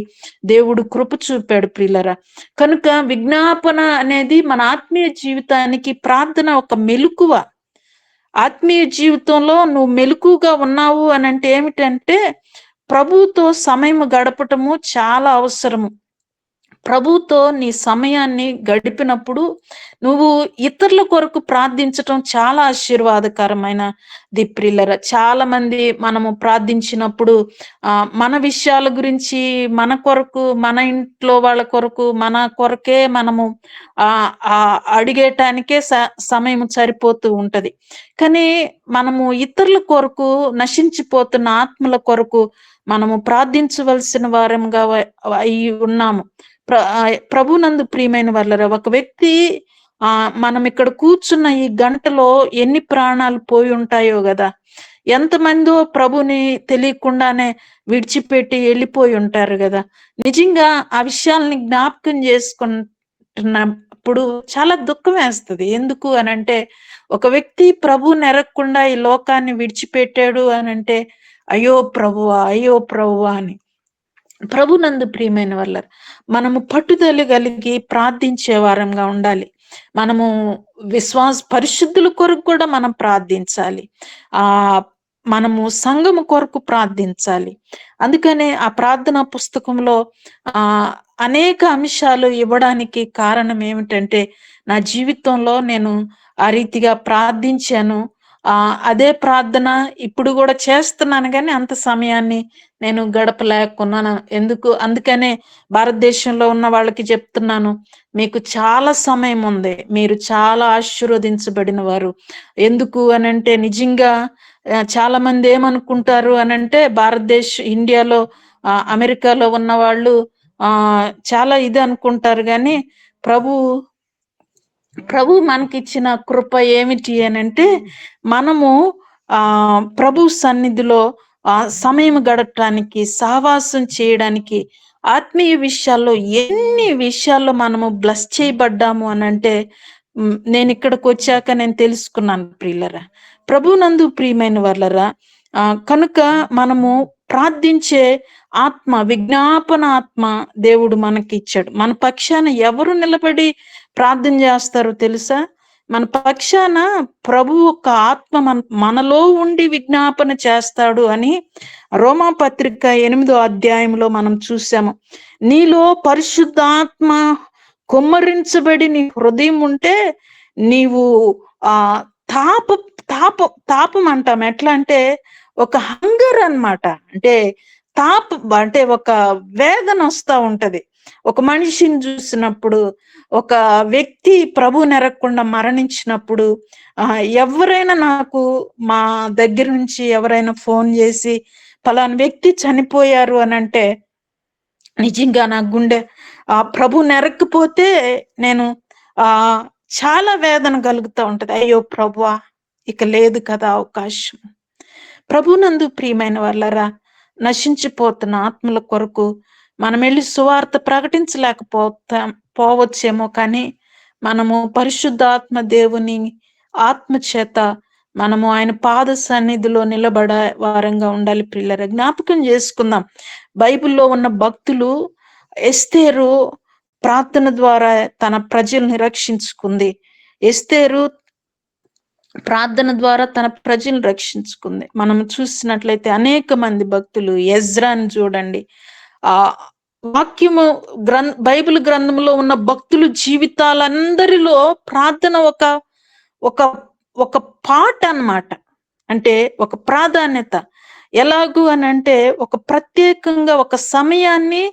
Speaker 2: దేవుడు కృప చూపాడు ప్రియులరా. కనుక విజ్ఞాపన అనేది మన ఆత్మీయ జీవితానికి ప్రార్థన ఒక మెలకువ. ఆత్మీయ జీవితంలో నువ్వు మెలకుగా ఉన్నావు అని అంటే ఏమిటంటే ప్రభుతో సమయం గడపటము చాలా అవసరము. ప్రభుతో నీ సమయాన్ని గడిపినప్పుడు నువ్వు ఇతరుల కొరకు ప్రార్థించటం చాలా ఆశీర్వాదకరమైనది ప్రియులరా. చాలా మంది మనము ప్రార్థించినప్పుడు మన విషయాల గురించి, మన కొరకు, మన ఇంట్లో వాళ్ళ కొరకు, మన కొరకే మనము అడిగేటానికే సమయం సరిపోతూ ఉంటది. కానీ మనము ఇతరుల కొరకు, నశించిపోతున్న ఆత్మల కొరకు మనము ప్రార్థించవలసిన వారంగా అయి ఉన్నాము. ప్రభునందు ప్రియమైన వాళ్ళరా, ఒక వ్యక్తి మనం ఇక్కడ కూర్చున్న ఈ గంటలో ఎన్ని ప్రాణాలు పోయి ఉంటాయో కదా. ఎంతమందో ప్రభుని తెలియకుండానే విడిచిపెట్టి వెళ్ళిపోయి ఉంటారు కదా. నిజంగా ఆ విషయాల్ని జ్ఞాపకం చేసుకుంటున్నప్పుడు చాలా దుఃఖం వేస్తుంది. ఎందుకు అనంటే ఒక వ్యక్తి ప్రభు నెరగకుండా ఈ లోకాన్ని విడిచిపెట్టాడు అనంటే అయ్యో ప్రభువా, అయ్యో ప్రభువా అని. ప్రభునందు ప్రియమైన వాళ్ళ మనము పట్టుదల కలిగి ప్రార్థించే వారంగా ఉండాలి. మనము పరిశుద్ధుల కొరకు కూడా మనం ప్రార్థించాలి. మనము సంఘము కొరకు ప్రార్థించాలి. అందుకనే ఆ ప్రార్థనా పుస్తకంలో అనేక అంశాలు ఇవ్వడానికి కారణం ఏమిటంటే నా జీవితంలో నేను ఆ రీతిగా ప్రార్థించాను. అదే ప్రార్థన ఇప్పుడు కూడా చేస్తున్నాను కానీ అంత సమయాన్ని నేను గడపలేకున్నాను. అందుకనే భారతదేశంలో ఉన్న వాళ్ళకి చెప్తున్నాను, మీకు చాలా సమయం ఉంది, మీరు చాలా ఆశీర్వదించబడిన వారు. ఎందుకు అనంటే నిజంగా చాలా మంది ఏమనుకుంటారు అనంటే ఇండియాలో అమెరికాలో ఉన్న వాళ్ళు చాలా ఇది అనుకుంటారు కానీ ప్రభు మనకిచ్చిన కృప ఏమిటి అనంటే మనము ప్రభు సన్నిధిలో సమయం గడపడానికి, సహవాసం చేయడానికి, ఆత్మీయ విషయాల్లో ఎన్ని విషయాల్లో మనము బ్లెస్ చేయబడ్డాము అనంటే నేను ఇక్కడికి వచ్చాక నేను తెలుసుకున్నాను ప్రియులరా. ప్రభునందు ప్రియమైన వాళ్ళరా, కనుక మనము ప్రార్థించే ఆత్మ, విజ్ఞాపన ఆత్మ దేవుడు మనకి ఇచ్చాడు. మన పక్షాన ఎవరు నిలబడి ప్రార్థన చేస్తారో తెలుసా? మన పక్షాన ప్రభు యొక్క ఆత్మ మనలో ఉండి విజ్ఞాపన చేస్తాడు అని రోమా పత్రిక 8వ అధ్యాయంలో మనం చూసాము. నీలో పరిశుద్ధాత్మ కుమ్మరించబడి నీ హృదయం ఉంటే నీవు తాపం అంటాం. ఎట్లా అంటే ఒక హంగర్ అన్నమాట. అంటే ఒక వేదన వస్తా ఉంటది. ఒక మనిషిని చూసినప్పుడు, ఒక వ్యక్తి ప్రభు నెరగకుండా మరణించినప్పుడు, ఎవరైనా నాకు మా దగ్గర నుంచి ఎవరైనా ఫోన్ చేసి పలానా వ్యక్తి చనిపోయారు అని అంటే నిజంగా నా గుండె ప్రభు నెరక్కపోతే నేను చాలా వేదన కలుగుతూ ఉంటది. అయ్యో ప్రభువా, ఇక లేదు కదా అవకాశం. ప్రభునందు ప్రియమైన వాళ్ళరా, నశించిపోతున్న ఆత్మల కొరకు మనం వెళ్ళి సువార్త పోవచ్చేమో కానీ మనము పరిశుద్ధాత్మ దేవుని ఆత్మ చేత మనము ఆయన పాద సన్నిధిలో నిలబడే వారంగా ఉండాలి ప్రియులరా. జ్ఞాపకం చేసుకుందాం, బైబిల్లో ఉన్న భక్తులు ఎస్తేరు ప్రార్థన ద్వారా తన ప్రజల్ని రక్షించుకుంది. ఎస్తేరు ప్రార్థన ద్వారా తన ప్రజలను రక్షించుకుంది. మనం చూసినట్లయితే అనేక మంది భక్తులు, ఎజ్రాని చూడండి, వాక్యము బైబిల్ గ్రంథంలో ఉన్న భక్తులు జీవితాలందరిలో ప్రార్థన ఒక పాట అన్నమాట. అంటే ఒక ప్రాధాన్యత. ఎలాగూ అనంటే ఒక ప్రత్యేకంగా ఒక సమయాన్ని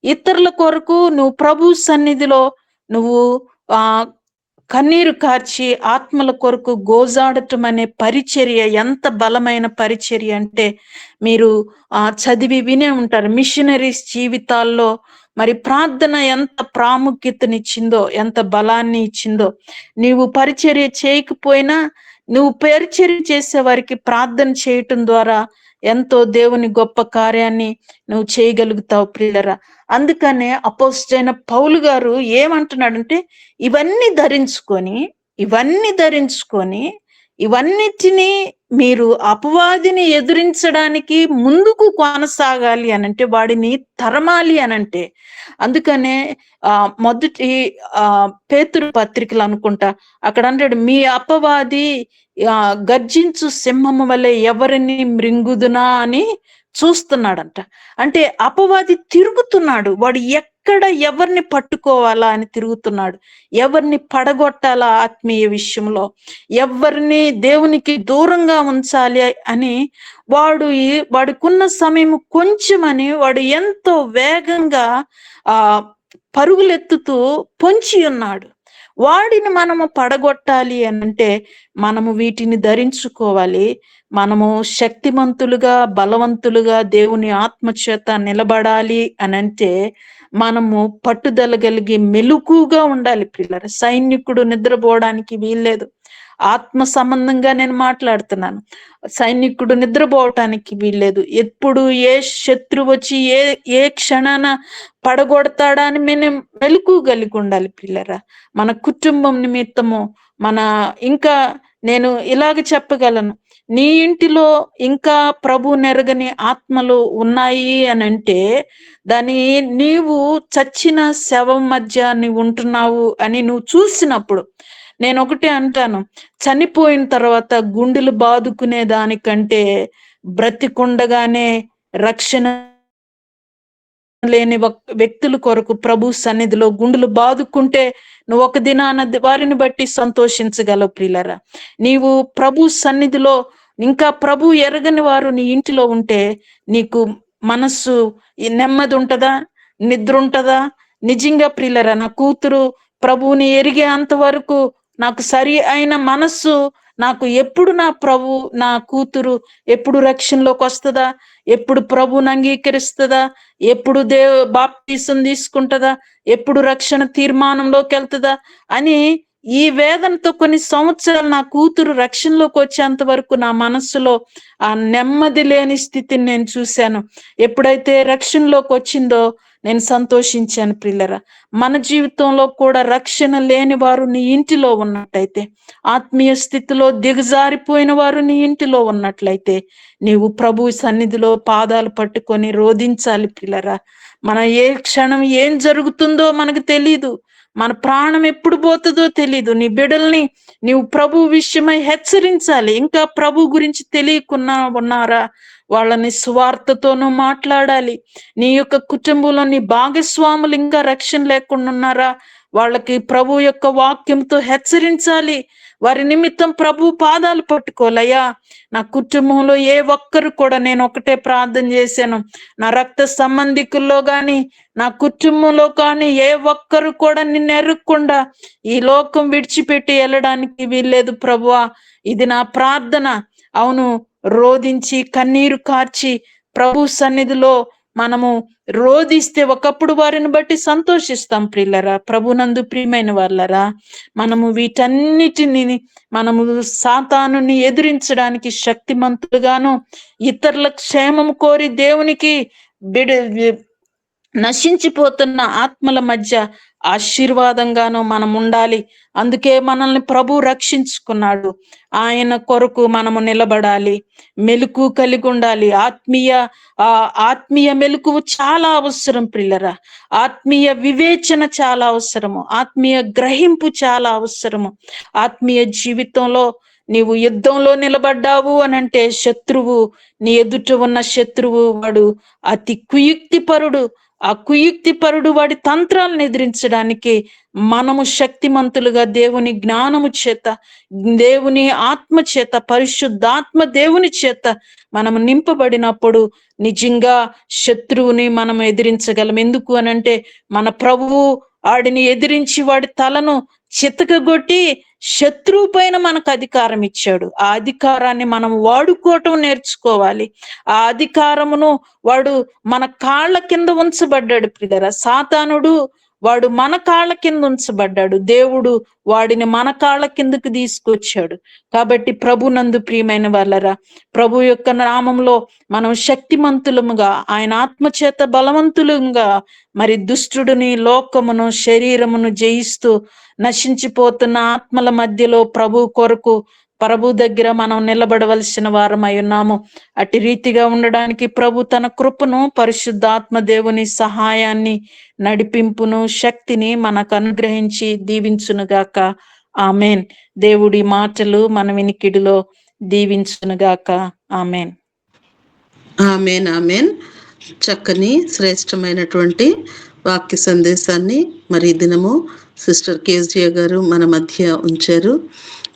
Speaker 2: ఇతరుల కొరకు నువ్వు ప్రభు సన్నిధిలో నువ్వు కన్నీరు కార్చి ఆత్మల కొరకు గోజాడటం అనే పరిచర్య ఎంత బలమైన పరిచర్య అంటే మీరు చదివి వినే ఉంటారు. మిషనరీస్ జీవితాల్లో మరి ప్రార్థన ఎంత ప్రాముఖ్యతనిచ్చిందో, ఎంత బలాన్ని ఇచ్చిందో. నీవు పరిచర్య చేయకపోయినా నువ్వు పరిచర్య చేసే వారికి ప్రార్థన చేయటం ద్వారా ఎంతో దేవుని గొప్ప కార్యాన్ని నువ్వు చేయగలుగుతావు ప్రియులరా. అందుకనే అపోస్తలుడైన పౌలు గారు ఏమంటున్నాడంటే, ఇవన్నీ ధరించుకొని ఇవన్నిటినీ మీరు అపవాదిని ఎదురించడానికి ముందుకు కొనసాగాలి అనంటే, వాడిని తరమాలి అనంటే. అందుకనే మొదటి పేతురు పత్రికలు అనుకుంటా అక్కడ అంటాడు, మీ అపవాది గర్జించు సింహము వలె ఎవరిని మృంగుదునా అని చూస్తున్నాడంట. అంటే అపవాది తిరుగుతున్నాడు, వాడు ఎక్కడ ఎవరిని పట్టుకోవాలా అని తిరుగుతున్నాడు, ఎవరిని పడగొట్టాలా ఆత్మీయ విషయంలో, ఎవరిని దేవునికి దూరంగా ఉంచాలి అని వాడికున్న సమయం కొంచెమని వాడు ఎంతో వేగంగా పరుగులెత్తుతూ పొంచి ఉన్నాడు. వాడిని మనము పడగొట్టాలి అనంటే మనము వీటిని ధరించుకోవాలి. మనము శక్తిమంతులుగా, బలవంతులుగా దేవుని ఆత్మచేత నిలబడాలి అనంటే మనము పట్టుదల కలిగి మెలకుగా ఉండాలి ప్రియులారా. సైనికుడు నిద్రపోవడానికి వీల్లేదు. ఆత్మ సంబంధంగా నేను మాట్లాడుతున్నాను. సైనికుడు నిద్రపోవటానికి వీల్లేదు. ఎప్పుడు ఏ శత్రువు వచ్చి ఏ క్షణాన పడగొడతాడా అని మేము మెలకువ కలిగి ఉండాలి పిల్లరా. మన కుటుంబం నిమిత్తము ఇంకా నేను ఇలాగ చెప్పగలను, నీ ఇంటిలో ఇంకా ప్రభు నెరగని ఆత్మలు ఉన్నాయి అని అంటే దాని నీవు చచ్చిన శవం మధ్య నీవు ఉంటున్నావు అని నువ్వు చూసినప్పుడు, నేను ఒకటే అంటాను, చనిపోయిన తర్వాత గుండెలు బాదుకునే దానికంటే బ్రతికుండగానే రక్షణ లేని వ్యక్తుల కొరకు ప్రభు సన్నిధిలో గుండెలు బాదుకుంటే నువ్వు ఒక దినాన వారిని బట్టి సంతోషించగలవు ప్రియులరా. నీవు ప్రభు సన్నిధిలో ఇంకా ప్రభు ఎరగని వారు నీ ఇంటిలో ఉంటే నీకు మనస్సు నెమ్మది ఉంటదా, నిద్ర ఉంటదా? నిజంగా ప్రియులరా, నా కూతురు ప్రభువుని ఎరిగే అంతవరకు నాకు సరి అయిన మనస్సు, నాకు ఎప్పుడు నా కూతురు ఎప్పుడు రక్షణలోకి వస్తుందా, ఎప్పుడు ప్రభువుని అంగీకరిస్తుందా, ఎప్పుడు బాప్తీసం తీసుకుంటుందా, ఎప్పుడు రక్షణ తీర్మానంలోకి వెళ్తుందా అని ఈ వేదనతో కొన్ని సంవత్సరాలు నా కూతురు రక్షణలోకి వచ్చేంత వరకు నా మనస్సులో ఆ నెమ్మది లేని స్థితిని నేను చూశాను. ఎప్పుడైతే రక్షణలోకి వచ్చిందో నేను సంతోషించాను ప్రియులరా. మన జీవితంలో కూడా రక్షణ లేని వారు నీ ఇంటిలో ఉన్నట్టయితే, ఆత్మీయ స్థితిలో దిగజారిపోయిన వారు నీ ఇంటిలో ఉన్నట్లయితే నీవు ప్రభు సన్నిధిలో పాదాలు పట్టుకొని రోధించాలి ప్రియులరా. మన ఏ క్షణం ఏం జరుగుతుందో మనకు తెలీదు, మన ప్రాణం ఎప్పుడు పోతుందో తెలీదు. నీ బిడ్డల్ని నీవు ప్రభు విషయమై హెచ్చరించాలి. ఇంకా ప్రభు గురించి తెలియకున్నా ఉన్నారా, వాళ్ళని సువార్తతోనూ మాట్లాడాలి. నీ యొక్క కుటుంబంలో నీ భాగస్వాములు ఇంకా రక్షణ లేకుండా ఉన్నారా, వాళ్ళకి ప్రభు యొక్క వాక్యంతో హెచ్చరించాలి. వారి నిమిత్తం ప్రభు పాదాలు పట్టుకోలయ్యా. నా కుటుంబంలో ఏ ఒక్కరు కూడా, నేను ఒకటే ప్రార్థన చేశాను, నా రక్త సంబంధికుల్లో గాని నా కుటుంబంలో కానీ ఏ ఒక్కరు కూడా నిన్ను ఎరగకుండా ఈ లోకం విడిచిపెట్టి వెళ్ళడానికి వీల్లేదు ప్రభువా. ఇది నా ప్రార్థన. అవును, రోధించి కన్నీరు కార్చి ప్రభు సన్నిధిలో మనము రోధిస్తే ఒకప్పుడు వారిని బట్టి సంతోషిస్తాం ప్రియులరా. ప్రభునందు ప్రియమైన వాళ్ళరా, మనము వీటన్నిటిని మనము సాతానుని ఎదిరించడానికి శక్తిమంతులుగాను, ఇతరుల క్షేమము కోరి దేవునికి నశించిపోతున్న ఆత్మల మధ్య ఆశీర్వాదంగాను మనం ఉండాలి. అందుకే మనల్ని ప్రభు రక్షించుకున్నాడు. ఆయన కొరకు మనము నిలబడాలి, మెలకు కలిగి ఉండాలి. ఆత్మీయ మెలకువ చాలా అవసరం ప్రియులరా. ఆత్మీయ వివేచన చాలా అవసరము, ఆత్మీయ గ్రహింపు చాలా అవసరము. ఆత్మీయ జీవితంలో నీవు యుద్ధంలో నిలబడ్డావు అనంటే శత్రువు, నీ ఎదుట ఉన్న శత్రువు వాడు అతి కుయుక్తిపరుడు. ఆ కుయుక్తిపరుడు వాడి తంత్రాలను ఎదిరించడానికి మనము శక్తిమంతులుగా దేవుని జ్ఞానము చేత, దేవుని ఆత్మ చేత, పరిశుద్ధాత్మ దేవుని చేత మనము నింపబడినప్పుడు నిజంగా శత్రువుని మనం ఎదిరించగలం. ఎందుకు అనంటే మన ప్రభువు వాడిని ఎదిరించి వాడి తలను చితకగొట్టి శత్రువు పైన మనకు అధికారం ఇచ్చాడు. ఆ అధికారాన్ని మనం వాడుకోవటం నేర్చుకోవాలి. ఆ అధికారమును వాడు మన కాళ్ళ కింద ఉంచబడ్డాడు ప్రియులారా. సాతానుడు వాడు మన కాళ్ళ కింద ఉంచబడ్డాడు. దేవుడు వాడిని మన కాళ్ళ కిందకు తీసుకొచ్చాడు. కాబట్టి ప్రభునందు ప్రియమైన వాళ్ళరా, ప్రభు యొక్క నామంలో మనం శక్తిమంతులముగా, ఆయన ఆత్మచేత బలవంతులుగా మరి దుష్టుడిని, లోకమును, శరీరమును జయిస్తూ నశించిపోతున్న ఆత్మల మధ్యలో ప్రభు దగ్గర మనం నిలబడవలసిన వారమై ఉన్నాము. అట్టి రీతిగా ఉండడానికి ప్రభు తన కృపను, పరిశుద్ధాత్మ దేవుని సహాయాన్ని, నడిపింపును, శక్తిని మనకు అనుగ్రహించి దీవించునుగాక. ఆమెన్. దేవుడి మాటలు మన వినికిడిలో దీవించునుగాక. ఆమెన్.
Speaker 1: ఆమెన్. ఆమెన్. చక్కని శ్రేష్టమైనటువంటి వాక్య సందేశాన్ని మరి దినము సిస్టర్ కేజియా గారు మన మధ్య ఉంచారు.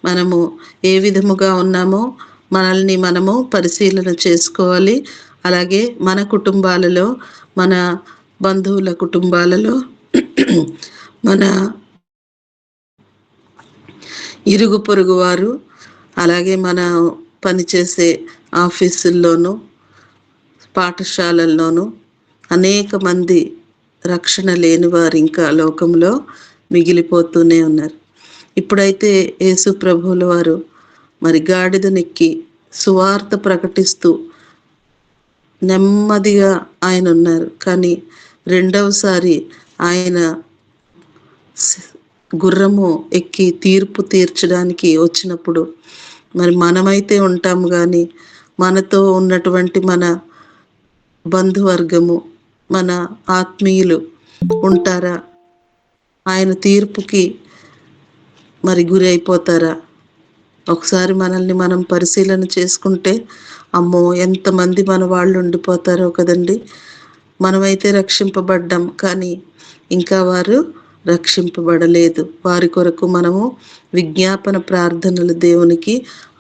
Speaker 1: మనము ఏ విధముగా ఉన్నామో మనల్ని మనము పరిశీలన చేసుకోవాలి. అలాగే మన కుటుంబాలలో, మన బంధువుల కుటుంబాలలో, మన ఇరుగు పొరుగు వారు, అలాగే మన పనిచేసే ఆఫీసుల్లోనూ, పాఠశాలల్లోనూ అనేక మంది రక్షణ లేని వారు ఇంకా లోకంలో మిగిలిపోతూనే ఉన్నారు. ఇప్పుడైతే యేసు ప్రభువుల వారు మరి గాడిదనెక్కి సువార్త ప్రకటిస్తూ నెమ్మదిగా ఆయన ఉన్నారు. కానీ రెండవసారి ఆయన గుర్రము ఎక్కి తీర్పు తీర్చడానికి వచ్చినప్పుడు మరి మనమైతే ఉంటాము, కానీ మనతో ఉన్నటువంటి మన బంధువర్గము, మన ఆత్మీయులు ఉంటారా? ఆయన తీర్పుకి మరి గురి అయిపోతారా? ఒకసారి మనల్ని మనం పరిశీలన చేసుకుంటే అమ్మో ఎంతమంది మన వాళ్ళు ఉండిపోతారో కదండి. మనమైతే రక్షింపబడ్డాం, కానీ ఇంకా వారు రక్షింపబడలేదు. వారి కొరకు మనము విజ్ఞాపన ప్రార్థనలు దేవునికి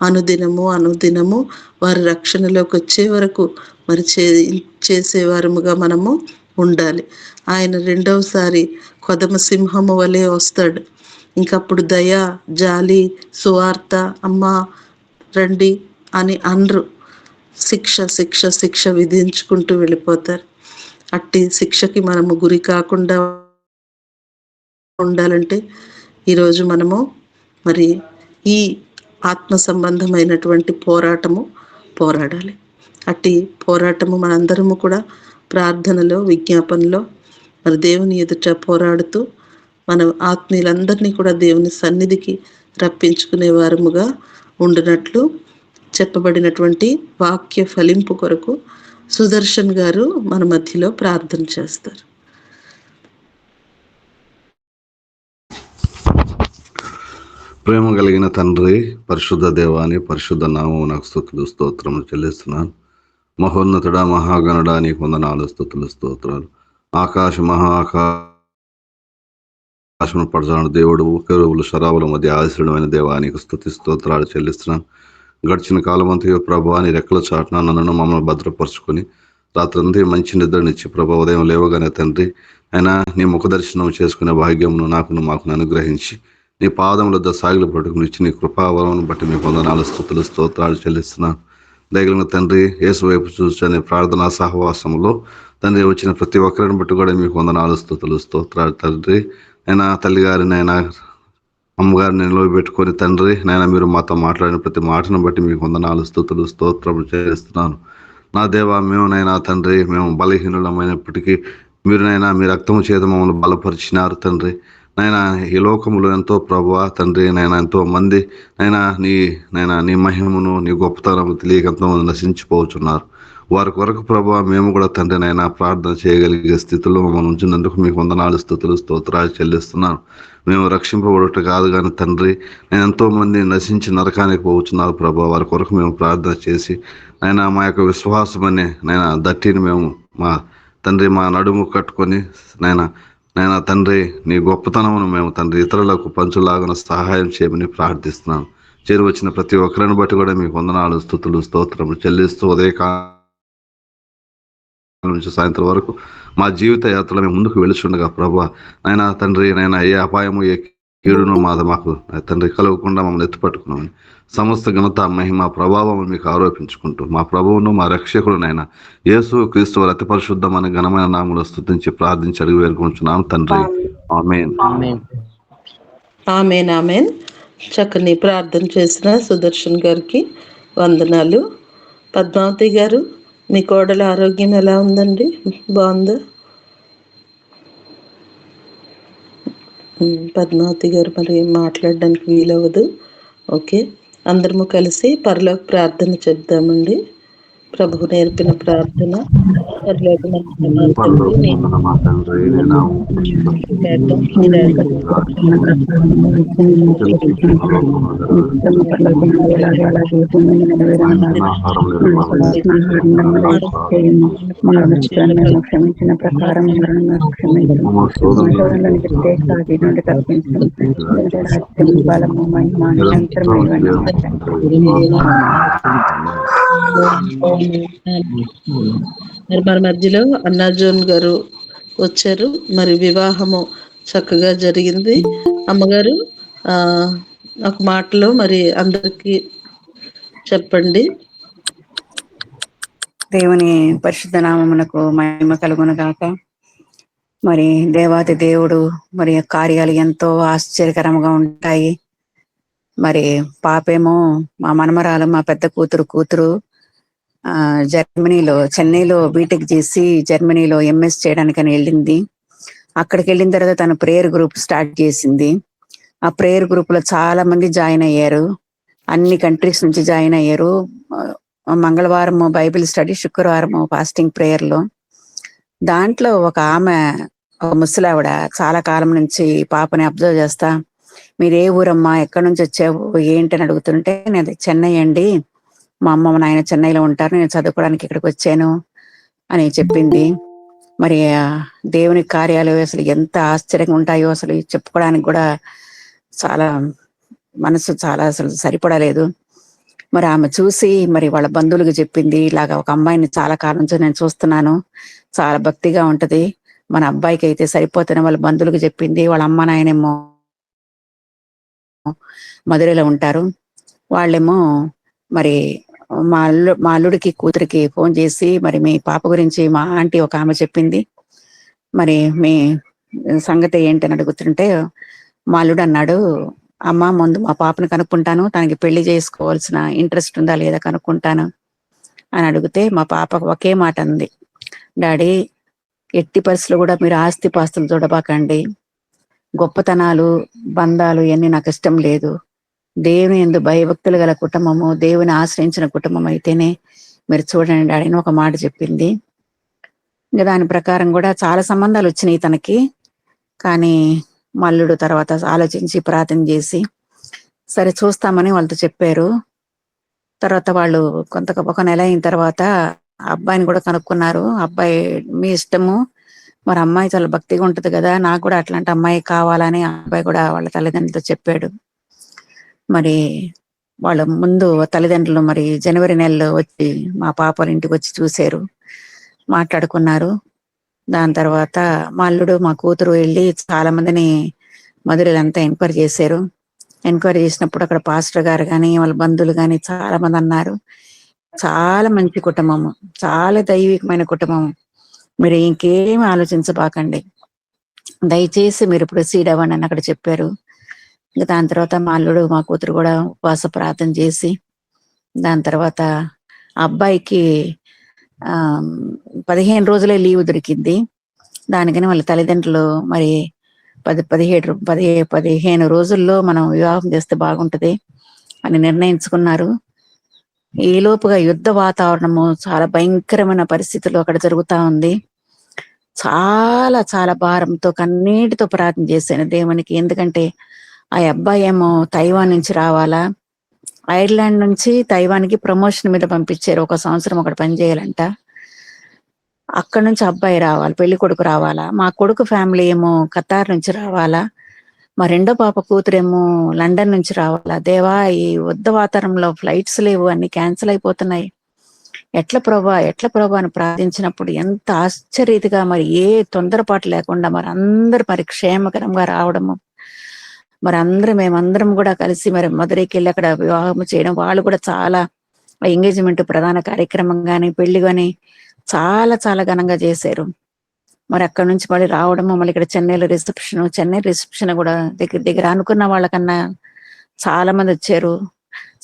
Speaker 1: అనుదినము వారి రక్షణలోకి వచ్చే వరకు మరి చేసేవారముగా మనము ఉండాలి. ఆయన రెండవసారి కొదమ సింహము వలె వస్తాడు. ఇంకప్పుడు దయ, జాలి, సువార్త, అమ్మా రండి అని అనరు. శిక్ష విధించుకుంటూ వెళ్ళిపోతారు. అట్టి శిక్షకి మనము గురి కాకుండా ఉండాలంటే ఈరోజు మనము మరి ఈ ఆత్మ సంబంధమైనటువంటి పోరాడాలి. అట్టి పోరాటము మనందరము కూడా ప్రార్థనలో, విజ్ఞాపనలో మరి దేవుని ఎదుట పోరాడుతూ మన ఆత్మీయులందరినీ కూడా దేవుని సన్నిధికి రప్పించుకునే వారముగా ఉండినట్లు చెప్పబడినటువంటి వాక్య ఫలింపు కొరకు సుదర్శన్ గారు మన మధ్యలో ప్రార్థన చేస్తారు.
Speaker 3: ప్రేమ కలిగిన తండ్రి, పరిశుద్ధ దేవాని పరిశుద్ధ నామము నాకు స్తుతులు స్తోత్రములు చెల్లిస్తున్నాను. మహోన్నతుడా, మహాగణుడా, నీకు వందనాలు, స్తుతులు స్తోత్రాలు. ఆకాశము పడజాడు దేవుడు, కెరూబులు శరాబుల మధ్య ఆశ్రయమైన దేవానికి స్తుతి స్తోత్రాలు చెల్లిస్తున్నాను. గడిచిన కాలం అంతా ప్రభువా నీ రెక్కల చాటున నన్ను మమ్మల్ని భద్రపరుచుకొని రాత్రంతా మంచి నిద్రనిచ్చి ప్రభు ఉదయం లేవగానే తండ్రి అయినా నీ ముఖ దర్శనం చేసుకునే భాగ్యమును మాకు అనుగ్రహించి నీ పాదముల సాగిల పట్టుకునిచ్చి నీ కృపావరమును బట్టి మీ వందనాలు, స్తుతులు స్తోత్రాలు చెల్లిస్తున్నాను. దయగలిగిన తండ్రి, యేసు వైపు చూసనే ప్రార్థనా సహవాసంలో తండ్రి వచ్చిన ప్రతి ఒక్కరిని బట్టి కూడా మీకు వందనాలు, స్తుతులు స్తోత్రాలు. తండ్రి అయినా తల్లిగారిని, అయినా అమ్మగారిని నిలబెట్టుకొని తండ్రి నైనా మీరు మాతో మాట్లాడిన ప్రతి మాటను బట్టి మీకు వందనాలు, స్తుతులు స్తోత్రములు చేస్తున్నాను. నా దేవా, మేమునైనా తండ్రి మేము బలహీనులమైనప్పటికీ మీరునైనా మీ రక్తము చేత మమ్మల్ని బలపరిచినారు తండ్రి. నైనా ఈ లోకములో ఎంతో ప్రభువా తండ్రి నైనా ఎంతో మంది నీ మహిమను, నీ గొప్పతనము తెలియక ఎంతో మంది నశించిపోతున్నారు. వారి కొరకు ప్రభువా మేము కూడా తండ్రి నైనా ప్రార్థన చేయగలిగే స్థితిలో మమ్మల్ని ఉంచినందుకు మీకు వందనాలు, స్తుతులు స్తోత్రాలు చెల్లిస్తున్నాను. మేము రక్షింపబడట కాదు కానీ తండ్రి నేను ఎంతో మంది నశించి నరకానికి పోతున్నారు ప్రభు. వారి కొరకు మేము ప్రార్థన చేసి నైనా మా యొక్క విశ్వాసమని దట్టిని మేము మా తండ్రి మా నడుము కట్టుకొని నైనా తండ్రి నీ గొప్పతనమును మేము తండ్రి ఇతరులకు పంచులాగా సహాయం చేయమని ప్రార్థిస్తున్నాను. చేరు వచ్చిన ప్రతి ఒక్కరిని బట్టి కూడా మీకు వందనాలు, స్తుతులు స్తోత్రములు చెల్లిస్తూ ఉదయకాలం నుంచి సాయంత్రం వరకు మా జీవిత యాత్రలో మేము ముందుకు వెళుచుండగా ప్రభా నాయన తండ్రి నాయన ఏ అపాయము ఏ కీడును మాకు తండ్రి కలగకుండా మమ్మల్ని ఎత్తుపట్టుకున్నామని సమస్త ఘనత మహిమ ప్రభావం మీకు ఆరోపించుకుంటూ మా ప్రభువును మా రక్షకుడు నాయన యేసు క్రీస్తు వారి అతి పరిశుద్ధమైన ఘనమైన నామములో స్తుతించి ప్రార్థించి అడిగి వేడుకుంటున్నాం తండ్రి. ఆమేన్.
Speaker 1: Amen amen. చక్కని ప్రార్థన చేసిన సుదర్శన్ గారికి వందనాలు. పద్మావతి గారు, మీ కోడల ఆరోగ్యం ఎలా ఉందండి? బాగుందా? పద్మావతి గారు మరి మాట్లాడడానికి వీలవ్వదు. ఓకే, అందరము కలిసి పరలోక ప్రార్థన చెప్దామండి. ప్రభు నేర్పిన ప్రార్థన.
Speaker 4: క్షమించిన ప్రకారం
Speaker 1: మరి మన మధ్యలో అన్నాజోన్ గారు వచ్చారు. మరి వివాహము చక్కగా జరిగింది. అమ్మగారు ఒక మాటలో మరి అందరికి చెప్పండి.
Speaker 4: దేవుని పరిశుద్ధ నామమునకు మహిమ కలుగును గాక. మరి దేవాతి దేవుడు మరి కార్యాలు ఎంతో ఆశ్చర్యకరంగా ఉంటాయి. మరి పాపేమో మా మనమరాలు, మా పెద్ద కూతురు జర్మనీలో, చెన్నైలో బీటెక్ చేసి జర్మనీలో ఎంఎస్ చేయడానికని వెళ్ళింది. అక్కడికి వెళ్ళిన తర్వాత తను ప్రేయర్ గ్రూప్ స్టార్ట్ చేసింది. ఆ ప్రేయర్ గ్రూప్ లో చాలా మంది జాయిన్ అయ్యారు. అన్ని కంట్రీస్ నుంచి జాయిన్ అయ్యారు. మంగళవారం బైబిల్ స్టడీ, శుక్రవారం ఫాస్టింగ్ ప్రేయర్ లో. దాంట్లో ఒక ముసలావిడ చాలా కాలం నుంచి పాపని అబ్జర్వ్ చేస్తా, మీరు ఏ ఊరమ్మా, ఎక్కడి నుంచి వచ్చావు, ఏంటని అడుగుతుంటే, నేను చెన్నై అండి, మా అమ్మ మా నాయన చెన్నైలో ఉంటారు, నేను చదువుకోవడానికి ఇక్కడికి వచ్చాను అని చెప్పింది. మరి దేవుని కార్యాలు అసలు ఎంత ఆశ్చర్యంగా ఉంటాయో అసలు చెప్పుకోవడానికి కూడా చాలా మనసు చాలా అసలు సరిపడలేదు. మరి ఆమె చూసి మరి వాళ్ళ బంధువులకు చెప్పింది, ఇలాగా ఒక అమ్మాయిని చాలా కాలం నుంచి నేను చూస్తున్నాను, చాలా భక్తిగా ఉంటది, మన అబ్బాయికి అయితే సరిపోతున్న వాళ్ళ బంధువులకు చెప్పింది. వాళ్ళ అమ్మ నాయనేమో మధురైలో ఉంటారు. వాళ్ళేమో మరి మా అల్లుడికి కూతురికి ఫోన్ చేసి, మరి మీ పాప గురించి మా ఆంటీ ఒక ఆమె చెప్పింది, మరి మీ సంగతి ఏంటని అడుగుతుంటే మా అల్లుడు అన్నాడు, అమ్మ ముందు మా పాపను కనుక్కుంటాను, తనకి పెళ్లి చేసుకోవాల్సిన ఇంట్రెస్ట్ ఉందా లేదా కనుక్కుంటాను అని అడిగితే మా పాప ఒకే మాట అంది, డాడీ ఎట్టి పరిస్థితులు కూడా మీరు ఆస్తి పాస్తులు చూడబాకండి, గొప్పతనాలు బంధాలు ఇవన్నీ నాకు ఇష్టం లేదు, దేవుని యందు భయభక్తులు గల కుటుంబము, దేవుని ఆశ్రయించిన కుటుంబం అయితేనే మీరు చూడండి డాడీ అని ఒక మాట చెప్పింది. ఇంకా దాని ప్రకారం కూడా చాలా సంబంధాలు వచ్చినాయి తనకి. కానీ మల్లుడు తర్వాత ఆలోచించి ప్రార్థన చేసి సరే చూస్తామని వాళ్ళతో చెప్పారు. తర్వాత వాళ్ళు ఒక నెల అయిన తర్వాత అబ్బాయిని కూడా కనుక్కున్నారు. అబ్బాయి మీ ఇష్టము, మరి అమ్మాయి చాలా భక్తిగా ఉంటది కదా, నాకు కూడా అట్లాంటి అమ్మాయి కావాలని అబ్బాయి కూడా వాళ్ళ తల్లిదండ్రులతో చెప్పాడు. మరి వాళ్ళ ముందు తల్లిదండ్రులు మరి జనవరి నెలలో వచ్చి మా పాప వాళ్ళ ఇంటికి వచ్చి చూశారు, మాట్లాడుకున్నారు. దాని తర్వాత మా అల్లుడు మా కూతురు వెళ్ళి చాలా మందిని మధురైలంతా ఎంక్వైరీ చేశారు. ఎంక్వైరీ చేసినప్పుడు అక్కడ పాస్టర్ గారు కానీ వాళ్ళ బంధువులు కానీ చాలా మంది అన్నారు, చాలా మంచి కుటుంబము, చాలా దైవికమైన కుటుంబము, మీరు ఇంకేమి ఆలోచించబాకండి, దయచేసి మీరు ప్రొసీడ్ అవ్వండి అని అక్కడ చెప్పారు. ఇంకా దాని తర్వాత మా అల్లుడు మా కూతురు కూడా ఉపవాస ప్రార్థన చేసి, దాని తర్వాత అబ్బాయికి 15 రోజులే లీవ్ దొరికింది. దానికని వాళ్ళ తల్లిదండ్రులు మరి 15 రోజుల్లో మనం వివాహం చేస్తే బాగుంటది అని నిర్ణయించుకున్నారు. ఈ లోపుగా యుద్ధ వాతావరణము, చాలా భయంకరమైన పరిస్థితులు అక్కడ జరుగుతా ఉంది. చాలా చాలా భారంతో కన్నీటితో ప్రార్థన చేశాను దేవునికి. ఎందుకంటే ఆ అబ్బాయి ఏమో తైవాన్ నుంచి రావాలా, ఐర్లాండ్ నుంచి తైవాన్కి ప్రమోషన్ మీద పంపించారు, 1 సంవత్సరం అక్కడ పనిచేయాలంట. అక్కడ నుంచి అబ్బాయి రావాలి, పెళ్లి కొడుకు రావాలా, మా కొడుకు ఫ్యామిలీ ఏమో ఖతార్ నుంచి రావాలా, మా రెండో పాప కూతురేమో లండన్ నుంచి రావాలా. దేవా, ఈ యుద్ధ వాతావరణంలో ఫ్లైట్స్ లేవు, అన్ని క్యాన్సిల్ అయిపోతున్నాయి, ఎట్లా ప్రభా అని ప్రార్థించినప్పుడు ఎంత ఆశ్చర్యతగా మరి ఏ తొందరపాటు లేకుండా మరి అందరు మరి క్షేమకరంగా రావడము, మరి మేమందరం కూడా కలిసి మరి మధురైకి వెళ్ళి అక్కడ వివాహం చేయడం, వాళ్ళు కూడా చాలా ఎంగేజ్మెంట్ ప్రధాన కార్యక్రమం కానీ పెళ్లి కానీ చాలా చాలా ఘనంగా చేశారు. మరి అక్కడ నుంచి మళ్ళీ రావడము, మళ్ళీ ఇక్కడ చెన్నై రిసెప్షన్ కూడా దగ్గర దగ్గర అనుకున్న వాళ్ళకన్నా చాలా మంది వచ్చారు.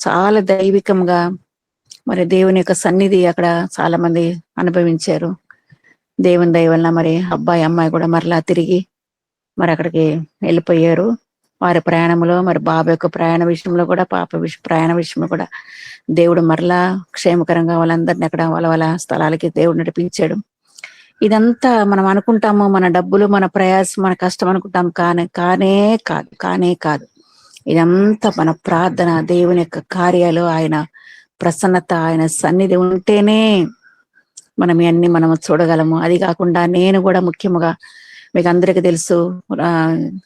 Speaker 4: చాలా దైవికంగా మరి దేవుని యొక్క సన్నిధి అక్కడ చాలా మంది అనుభవించారు. దేవుని దయ వలన మరి అబ్బాయి అమ్మాయి కూడా మరలా తిరిగి మరి అక్కడికి వెళ్ళిపోయారు. వారి ప్రయాణంలో మరి బాబు యొక్క ప్రయాణ విషయంలో కూడా పాప ప్రయాణ విషయంలో కూడా దేవుడు మరలా క్షేమకరంగా వాళ్ళందరినీ అక్కడ వాళ్ళ స్థలాలకి దేవుడు నడిపించాడు. ఇదంతా మనం అనుకుంటాము మన డబ్బులు, మన ప్రయాసం, మన కష్టం అనుకుంటాం, కానే కాదు. ఇదంతా మన ప్రార్థన, దేవుని యొక్క కార్యాలు, ఆయన ప్రసన్నత, ఆయన సన్నిధి ఉంటేనే మనం ఇవన్నీ మనం చూడగలము. అది కాకుండా నేను కూడా ముఖ్యముగా మీకు అందరికీ తెలుసు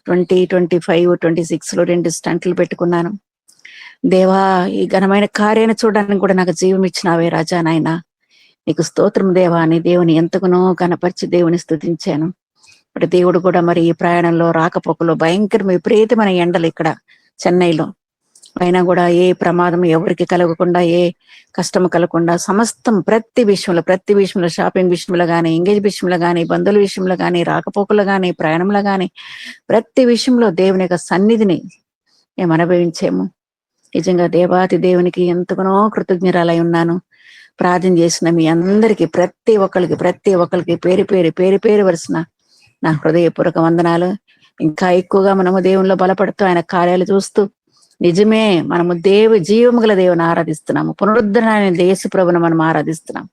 Speaker 4: 2025, 26 2 స్టంట్లు పెట్టుకున్నాను. దేవా, ఈ ఘనమైన కార్యాన్ని చూడడానికి కూడా నాకు జీవం ఇచ్చినావే రాజా నాయన, నీకు స్తోత్రం దేవా అని దేవుని ఎంతగానో కనపరిచి దేవుని స్తుతించాను. మరి దేవుడు కూడా మరి ఈ ప్రయాణంలో రాకపోకలో భయంకరమైన విపరీతమైన ఎండలు ఇక్కడ చెన్నైలో అయినా కూడా ఏ ప్రమాదం ఎవరికి కలగకుండా, ఏ కష్టము కలగకుండా సమస్తం ప్రతి విషయంలో షాపింగ్ విషయంలో కానీ, ఎంగేజ్ విషయంలో కానీ, బంధువుల విషయంలో కానీ, రాకపోకలు కానీ, ప్రయాణంలో కానీ ప్రతి విషయంలో దేవుని యొక్క సన్నిధిని మేము అనుభవించాము. నిజంగా దేవాతి దేవునికి ఎంతగానో కృతజ్ఞరాలై ఉన్నాను. ప్రార్థన చేసిన మీ అందరికీ ప్రతి ఒక్కరికి పేరు పేరు వరుసన నా హృదయపూర్వక వందనాలు. ఇంకా ఎక్కువగా మనము దేవునిలో బలపడుతూ ఆయన కార్యాలు చూస్తూ నిజమే మనము జీవము గల దేవుని ఆరాధిస్తున్నాము. పునరుద్ధరణ యేసు ప్రభువును మనం ఆరాధిస్తున్నాం.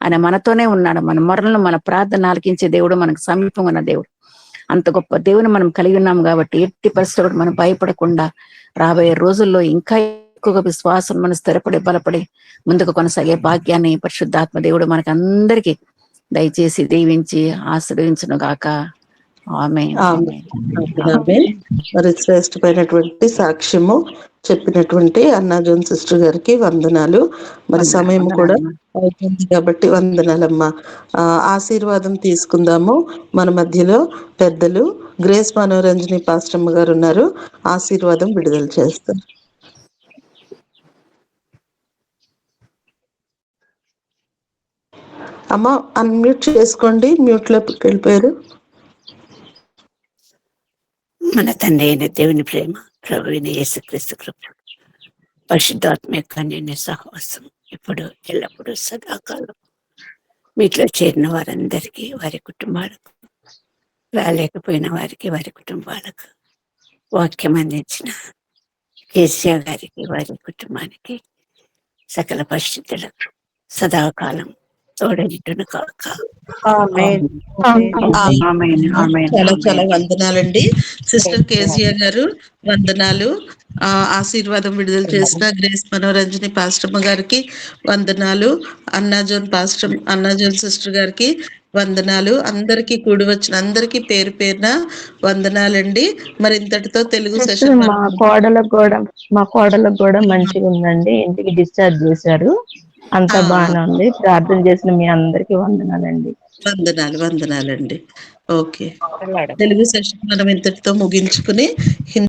Speaker 4: ఆయన మనతోనే ఉన్నాడు. మన మొరలను, మన ప్రార్థన ఆలకించే దేవుడు, మనకు సమీపం ఉన్న దేవుడు. అంత గొప్ప దేవుని మనం కలిగి ఉన్నాం కాబట్టి ఎట్టి పరిస్థితుల్లో మనం భయపడకుండా రాబోయే రోజుల్లో ఇంకా ఎక్కువగా విశ్వాసం మనం స్థిరపడి బలపడి ముందుకు కొనసాగే భాగ్యాన్ని పరిశుద్ధాత్మ దేవుడు మనకు అందరికీ దయచేసి దీవించి ఆశీర్వదించును గాక. ఆమేన్.
Speaker 1: మరి శ్రేష్టమైనటువంటి సాక్ష్యము చెప్పినటువంటి అన్నా జోన్ సిస్టర్ గారికి వందనాలు. మరి సమయం కూడా అవుతుంది కాబట్టి వందనాలమ్మా. ఆశీర్వాదం తీసుకుందాము. మన మధ్యలో పెద్దలు గ్రేస్ మనోరంజని పాస్టమ్మ గారు ఉన్నారు. ఆశీర్వాదం విడుదల చేస్తారు. అమ్మ అన్మ్యూట్ చేసుకోండి, మ్యూట్ లోకి వెళ్ళిపోయారు.
Speaker 5: మన తండ్రి అయిన దేవుని ప్రేమ, ప్రభువైన యేసుక్రీస్తు కృప, పరిశుద్ధాత్మ యొక్క అన్యోన్య సహవాసం ఇప్పుడు ఎల్లప్పుడూ సదాకాలం మీట్లో చేరిన వారందరికీ, వారి కుటుంబాలకు, రాలేకపోయిన వారికి, వారి కుటుంబాలకు, వాక్యం అందించిన కేసీఆర్ గారికి, వారి కుటుంబానికి, సకల పరిస్థితులకు సదాకాలం తోడనిట్టును కాక.
Speaker 1: చాలా చాలా వందనాలండి సిస్టర్ కేసీఆర్ గారు, వందనాలు. ఆశీర్వాదం విడుదల చేసిన గ్రేస్ మనోరంజని పాస్టమ్మ గారికి వందనాలు. అన్నాజోన్ సిస్టర్ గారికి వందనాలు. అందరికీ కూడి వచ్చిన అందరికీ పేరు పేరున వందనాలండి. మరి ఇంతటితో తెలుగు సెషన్
Speaker 6: మా కోడలకు కూడా మంచిగా ఉందండి. ఇంటికి డిశ్చార్జ్ చేశారు. అంతా బాగానే ఉంది. ప్రార్థన చేసిన మీ అందరికి వందనాలండి.
Speaker 1: వందనాలండి. ఓకే, తెలుగు సెషన్ మనం ఇంతటితో ముగించుకుని